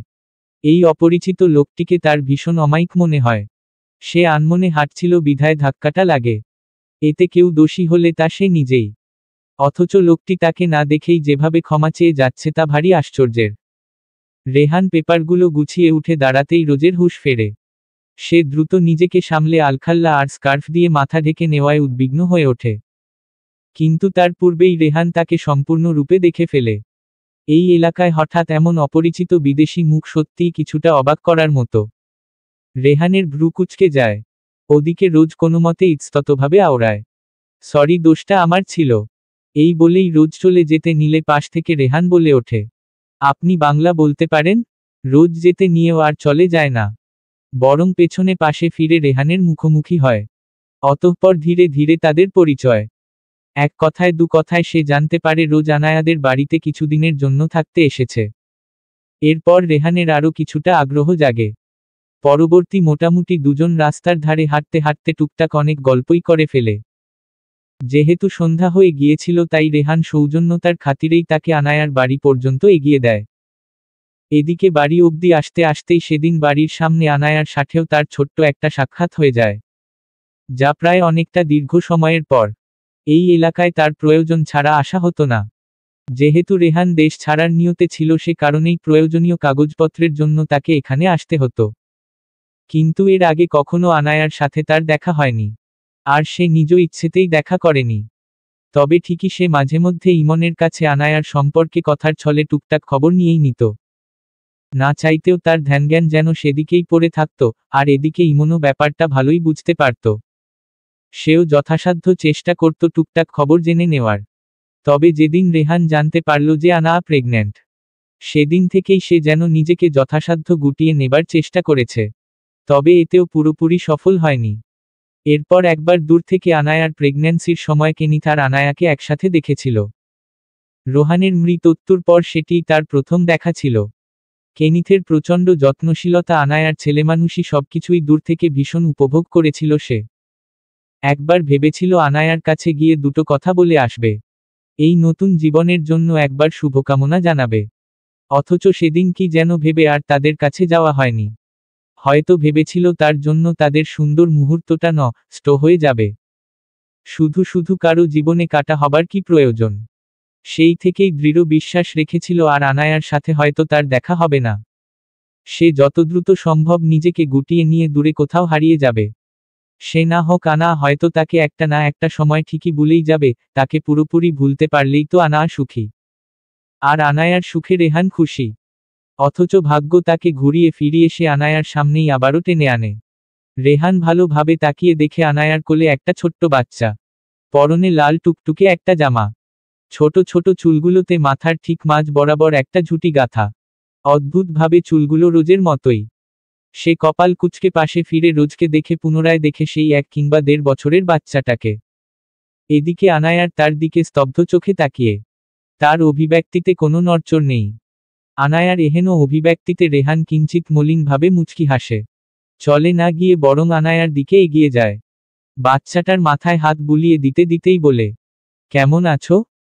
এই অপরিচিত লোকটিকে তার ভীষণ অমায়িক মনে হয়। সে আনমনে হাঁটছিল বিধায় ধাক্কাটা লাগে। এতে কেউ দোষী হলে তা সে নিজেই। অথচ লোকটি তাকে না দেখেই যেভাবে ক্ষমা চেয়ে যাচ্ছে তা ভারী আশ্চর্যের। রেহান পেপারগুলো গুছিয়ে উঠে দাঁড়াতেই রোজের হুঁশ ফেরে। সে দ্রুত নিজেকে সামলে আলখাল্লা আর স্কার্ফ দিয়ে মাথা ঢেকে নেওয়ায় উদ্বিগ্ন হয়ে ওঠে। কিন্তু তার পূর্বেই রেহান তাকে সম্পূর্ণ রূপে দেখে ফেলে। এই এলাকায় হঠাৎ এমন অপরিচিত বিদেশি মুখ সত্যিই কিছুটা অবাক করার মতো। রেহানের ভ্রু কুঁচকে যায়। ওদিকে রোজ কোনোমতে ইতস্ততভাবে আওড়ায়, সরি দোষটা আমার ছিল। এই বলেই রোজ চলে যেতে নিলে পাশ থেকে রেহান বলে ওঠে, আপনি বাংলা বলতে পারেন? রোজ যেতে নিয়েও আর চলে যায় না, বরং পেছনে পাশে ফিরে রেহানের মুখোমুখি হয়। অতঃপর ধীরে ধীরে তাদের পরিচয়। এক কথায় দু কথায় সে জানতে পারে রোজ আনায়াদের বাড়িতে কিছুদিনের জন্য থাকতে এসেছে। এরপর রেহানের আরও কিছুটা আগ্রহ জাগে। পরবর্তী মোটামুটি দুজন রাস্তার ধারে হাঁটতে হাঁটতে টুকটাক অনেক গল্পই করে ফেলে। যেহেতু সন্ধ্যা হয়ে গিয়েছিল তাই রেহান সৌজন্যতার খাতিরেই তাকে আনায়ার বাড়ি পর্যন্ত এগিয়ে দেয়। এদিকে বাড়ি অবধি আসতে আসতেই সেদিন বাড়ির সামনে আনায়ার সাথেও তার ছোট্ট একটা সাক্ষাৎ হয়ে যায়, যা প্রায় অনেকটা দীর্ঘ সময়ের পর। এই এলাকায় তার প্রয়োজন ছাড়া আসা হতো না। যেহেতু রেহান দেশ ছাড়ার নিয়তে ছিল সে কারণেই প্রয়োজনীয় কাগজপত্রের জন্য তাকে এখানে আসতে হতো। কিন্তু এর আগে কখনো আনায়ার সাথে তার দেখা হয়নি, আর সে নিজ ইচ্ছেতেই দেখা করেনি। তবে ঠিকই সে মাঝে মধ্যে ইমনের কাছে আনায়ার সম্পর্কে কথার ছলে টুকটাক খবর নিয়েই নিত। না চাইতেও তার ধ্যানজ্ঞান যেন সেদিকেই পড়ে থাকত, আর এদিকে ইমনও ব্যাপারটা ভালোই বুঝতে পারত। সেও যথাসাধ্য চেষ্টা করত টুকটাক খবর জেনে নেওয়ার। তবে যেদিন রেহান জানতে পারল যে আনা প্রেগন্যান্ট, সেদিন থেকেই সে যেন নিজেকে যথাসাধ্য গুটিয়ে নেবার চেষ্টা করেছে। তবে এতেও পুরোপুরি সফল হয়নি। এরপর একবার দূর থেকে আনায়ার প্রেগন্যান্সির সময় কেনিথার আনায়াকে একসাথে দেখেছিল। রোহানের মৃত্যুর পর সেটিই তার প্রথম দেখা ছিল। কেনিথের প্রচণ্ড যত্নশীলতা, আনায়ার ছেলেমানুষি সবকিছুই দূর থেকে ভীষণ উপভোগ করেছিল সে। একবার ভেবেছিল আনায়ার কাছে গিয়ে দুটো কথা বলে আসবে, এই নতুন জীবনের জন্য একবার শুভকামনা জানাবে। অথচ সেদিন কি যেন ভেবে আর তাদের কাছে যাওয়া হয়নি। হয়তো ভেবেছিল তার জন্য তাদের সুন্দর মুহূর্তটা নষ্ট হয়ে যাবে। শুধু শুধু কারো জীবনে কাটা হবার কি প্রয়োজন। সেই থেকেই দৃঢ় বিশ্বাস রেখেছিল আর আনায়ার সাথে হয়তো তার দেখা হবে না। সে যত দ্রুত সম্ভব নিজেকে গুটিয়ে নিয়ে দূরে কোথাও হারিয়ে যাবে। সে না হোক আনা হয়তো তাকে একটা না একটা সময় ঠিকই ভুলেই যাবে, তাকে পুরোপুরি ভুলতে পারলেই তো আনা সুখী। আর আনায়ার সুখে রেহান খুশি। অথচ ভাগ্য তাকে ঘুরিয়ে ফিরিয়ে সে আনায়ার সামনেই আবারও টেনে আনে। রেহান ভালোভাবে তাকিয়ে দেখে আনায়ার কোলে একটা ছোট্ট বাচ্চা, পরনে লাল টুকটুকে একটা জামা, ছোট ছোট চুলগুলোতে মাথার ঠিক মাঝ বরাবর একটা ঝুঁটি গাঁথা। অদ্ভুতভাবে চুলগুলো রোজের মতোই। সে কপাল কুঁচকে পাশে ফিরে রোজকে দেখে পুনরায় দেখে সেই 1 কিংবা 1.5 বছরের বাচ্চাটাকে। এদিকে আনায়ার তার দিকে স্তব্ধ চোখে তাকিয়ে। তার অভিব্যক্তিতে কোনো নড়চড় নেই। আনায়ার এহেন অভিব্যক্তিতে রেহান কিঞ্চিত মলিনভাবে মুচকি হাসে। চলে না গিয়ে বরং আনায়ার দিকে এগিয়ে যায়। বাচ্চাটার মাথায় হাত বুলিয়ে দিতে দিতেই বলে, কেমন আছো?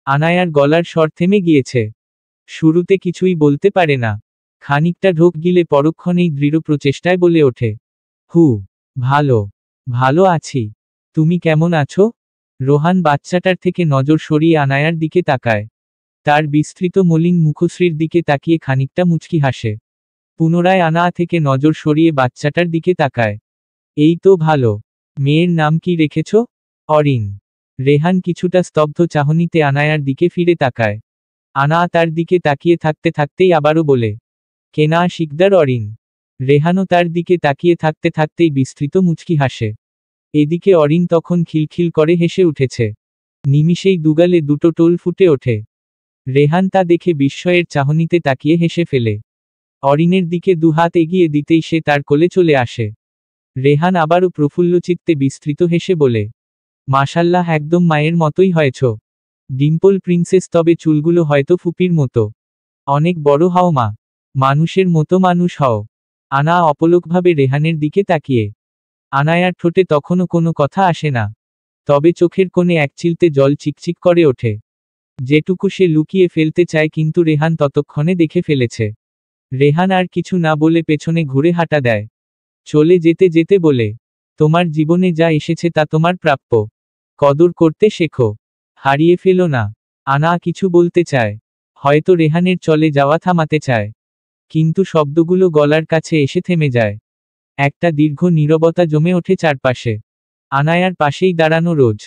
আনায়ার গলার স্বর থেমে গিয়েছে। শুরুতে কিছুই বলতে পারে না। খানিকটা ঢোক গিলে পরক্ষণেই দৃঢ় প্রচেষ্টায় বলে ওঠে, ভালো ভালো আছি। তুমি কেমন আছো? রোহান বাচ্চাটার থেকে নজর সরিয়ে আনায়ার দিকে তাকায়। তার বিস্তৃত মলিন মুখশ্রীর দিকে তাকিয়ে খানিকটা মুচকি হাসে। পুনরায় আনা থেকে নজর সরিয়ে বাচ্চাটার দিকে তাকায়। এই তো ভালো। মেয়ের নাম কি রেখেছ? অরিন। রেহান কিছুটা স্তব্ধ চাহনিতে আনায়ার দিকে ফিরে তাকায়। আনা তার দিকে তাকিয়ে থাকতে থাকতেই আবারও বলে, কেনা শিকদার অরিন। রেহানও তার দিকে তাকিয়ে থাকতে থাকতেই বিস্তৃত মুচকি হাসে। এদিকে অরিন তখন খিলখিল করে হেসে উঠেছে। নিমিষেই দুগালে দুটো টোল ফুটে ওঠে। রেহান তা দেখে বিস্ময়ের চাহনিতে তাকিয়ে হেসে ফেলে। অরিনের দিকে দুহাত এগিয়ে দিতেই সে তার কোলে চলে আসে। রেহান আবারও প্রফুল্লচিত্তে বিস্তৃত হেসে বলে, মাশাল্লাহ, একদম মায়ের মতোই হয়েছ। ডিম্পল প্রিন্সেস, তবে চুলগুলো হয়তো ফুপির মতো। অনেক বড় হও মা। মানুষের মতো মানুষ হও। আনা অপলকভাবে রেহানের দিকে তাকিয়ে। আনায়ার ঠোঁটে তখনও কোনো কথা আসে না। তবে চোখের কোণে একচিলতে জল চিকচিক করে ওঠে। যেটুকু সে লুকিয়ে ফেলতে চায় কিন্তু রেহান ততক্ষণে দেখে ফেলেছে। রেহান আর কিছু না বলে পেছনে ঘুরে হাঁটা দেয়। চলে যেতে যেতে বলে, তোমার জীবনে যা এসেছে তা তোমার প্রাপ্য। কদর করতে শেখো। হারিয়ে ফেলো না। আনা কিছু বলতে চায়। হয়তো রেহানের চলে যাওয়া থামাতে চায়। কিন্তু শব্দগুলো গলার কাছে এসে থেমে যায়। একটা দীর্ঘ নীরবতা জমে ওঠে চারপাশে। আনায়ার পাশেই দাঁড়ানো রোজ।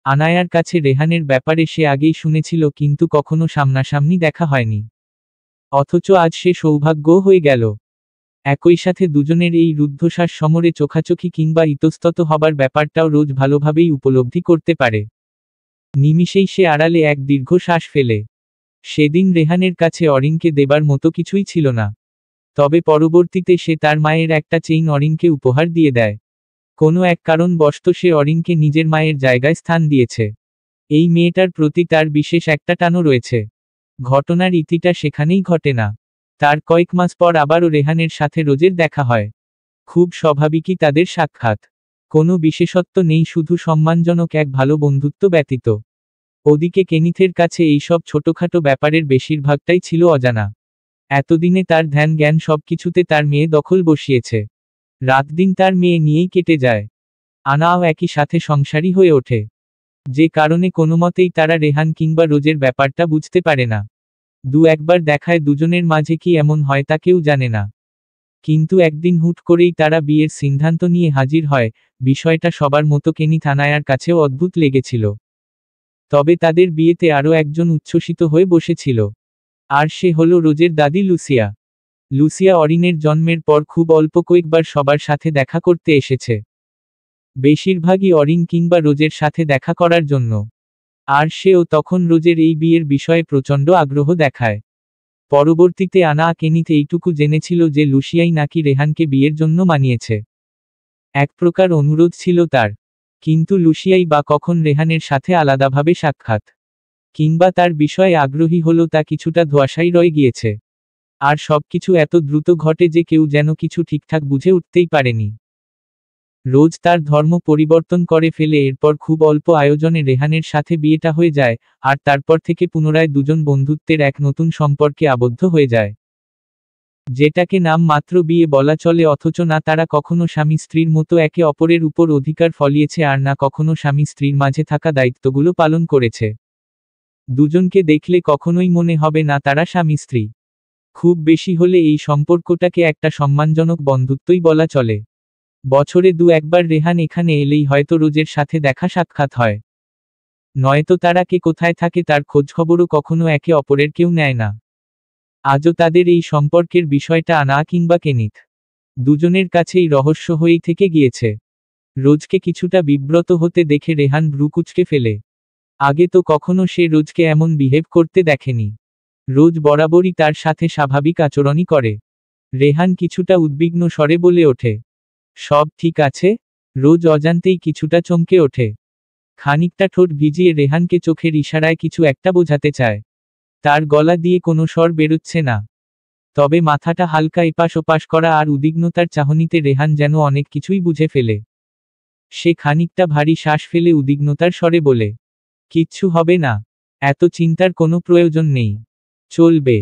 আনায়ার কাছে রেহানের ব্যাপারে সে আগেই শুনেছিল কিন্তু কখনো সামনাসামনি দেখা হয়নি। অথচ আজ সে সৌভাগ্য হয়ে গেল। একই সাথে দুজনের এই রুদ্ধশ্বাস সমরে চোখাচোখি কিংবা ইতস্তত হবার ব্যাপারটাও রোজ ভালোভাবেই উপলব্ধি করতে পারে। নিমিষেই সে আড়ালে এক দীর্ঘ শ্বাস ফেলে। সেদিন রেহানের কাছে অরিনকে দেবার মতো কিছুই ছিল না। তবে পরবর্তীতে সে তার মায়ের একটা চেইন অরিনকে উপহার দিয়ে দেয়। কোনো এক কারণবশত সে অরিনকে নিজের মায়ের জায়গায় স্থান দিয়েছে। এই মেয়েটার প্রতি তার বিশেষ একটা টানও রয়েছে। ঘটনার ইতিটা সেখানেই ঘটে না। তার কয়েক মাস পর আবারও রেহানের সাথে রোজের দেখা হয়। খুব স্বাভাবিকই তাদের সাক্ষাৎ। কোনো বিশেষত্ব নেই, শুধু সম্মানজনক এক ভালো বন্ধুত্ব ব্যতীত। ওদিকে কেনিথের কাছে এইসব ছোটখাটো ব্যাপারের বেশিরভাগটাই ছিল অজানা। এতদিনে তার ধ্যান জ্ঞান সবকিছুতে তার মেয়ে দখল বসিয়েছে। রাত দিন তার মেয়ে নিয়েই কেটে যায়। আনাও একই সাথে সংসারী হয়ে ওঠে। যে কারণে কোনোমতেই তারা রেহান কিংবা রোজের ব্যাপারটা বুঝতে পারে না। দু একবার দেখায় দুজনের মাঝে কি এমন হয় তা কেউ জানে না। কিন্তু একদিন হুট করেই তারা বিয়ের সিদ্ধান্ত নিয়ে হাজির হয়। বিষয়টা সবার মতো কেনিথ আনায়ার কাছেও অদ্ভুত লেগেছিল। তবে তাদের বিয়েতে আরও একজন উচ্ছ্বসিত হয়ে বসেছিল। আর সে হলো রোজের দাদি লুসিয়া। লুসিয়া অরিনের জন্মের পর খুব অল্প কয়েকবার সবার সাথে দেখা করতে এসেছে। বেশিরভাগই অরিন কিংবা রোজের সাথে দেখা করার জন্য। আর সেও তখন রোজের এই বিয়ের বিষয়ে প্রচণ্ড আগ্রহ দেখায়। পরবর্তীতে আনা কেনিথ এইটুকু জেনেছিল যে লুসিয়াই নাকি রেহানকে বিয়ের জন্য মানিয়েছে। এক প্রকার অনুরোধ ছিল তার। কিন্তু লুসিয়াই বা কখন রেহানের সাথে আলাদাভাবে সাক্ষাৎ কিংবা তার বিষয়ে আগ্রহী হলো তা কিছুটা ধোঁয়াশাই রয়ে গিয়েছে। আর সবকিছু এত দ্রুত ঘটে যে কেউ যেন কিছু ঠিকঠাক বুঝে উঠতেই পারেনি। রোজ তার ধর্ম পরিবর্তন করে ফেলে এরপর খুব অল্প আয়োজনে রেহানের সাথে বিয়েটা হয়ে যায়। আর তারপর থেকে পুনরায় দুজন বন্ধুত্বের এক নতুন সম্পর্কে আবদ্ধ হয়ে যায়। যেটাকে নাম মাত্র বিয়ে বলা চলে, অথচ না তারা কখনো স্বামী স্ত্রীর মতো একে অপরের উপর অধিকার ফলিয়েছে আর না কখনো স্বামী স্ত্রীর মাঝে থাকা দায়িত্বগুলো পালন করেছে। দুজনকে দেখলে কখনোই মনে হবে না তারা স্বামী স্ত্রী। খুব বেশি হলে এই সম্পর্কটাকে একটা সম্মানজনক বন্ধুত্বই বলা চলে। বছরে দু একবার রেহান এখানে এলেই হয়তো রোজের সাথে দেখা সাক্ষাৎ হয়। নয়তো তারা কে কোথায় থাকে তার খোঁজখবরও কখনো একে অপরের কেউ নেয় না। আজও তাদের এই সম্পর্কের বিষয়টা আনা কিংবা কেনিথ দুজনের কাছেই রহস্য হয়েই থেকে গিয়েছে। রোজকে কিছুটা বিব্রত হতে দেখে রেহান ভ্রু কুঁচকে ফেলে। আগে তো কখনো সে রোজকে এমন বিহেভ করতে দেখেনি। রোজ বরাবরই তার সাথে স্বাভাবিক আচরণই করে। রেহান কিছুটা উদ্বিগ্ন স্বরে বলে ওঠে, সব ঠিক আছে? রোজ অজান্তেই কিছুটা চমকে ওঠে। খানিকটা ঠোঁট ভিজিয়ে রেহানকে চোখের ইশারায় কিছু একটা বোঝাতে চায়। তার গলা দিয়ে কোনো স্বর বেরোচ্ছে না। তবে মাথাটা হালকা এপাশ ওপাশ করা আর উদ্বিগ্নতার চাহনিতে রেহান যেন অনেক কিছুই বুঝে ফেলে। সে খানিকটা ভারী শ্বাস ফেলে উদ্বিগ্নতার স্বরে বলে, কিচ্ছু হবে না। এত চিন্তার কোনো প্রয়োজন নেই। চলবে।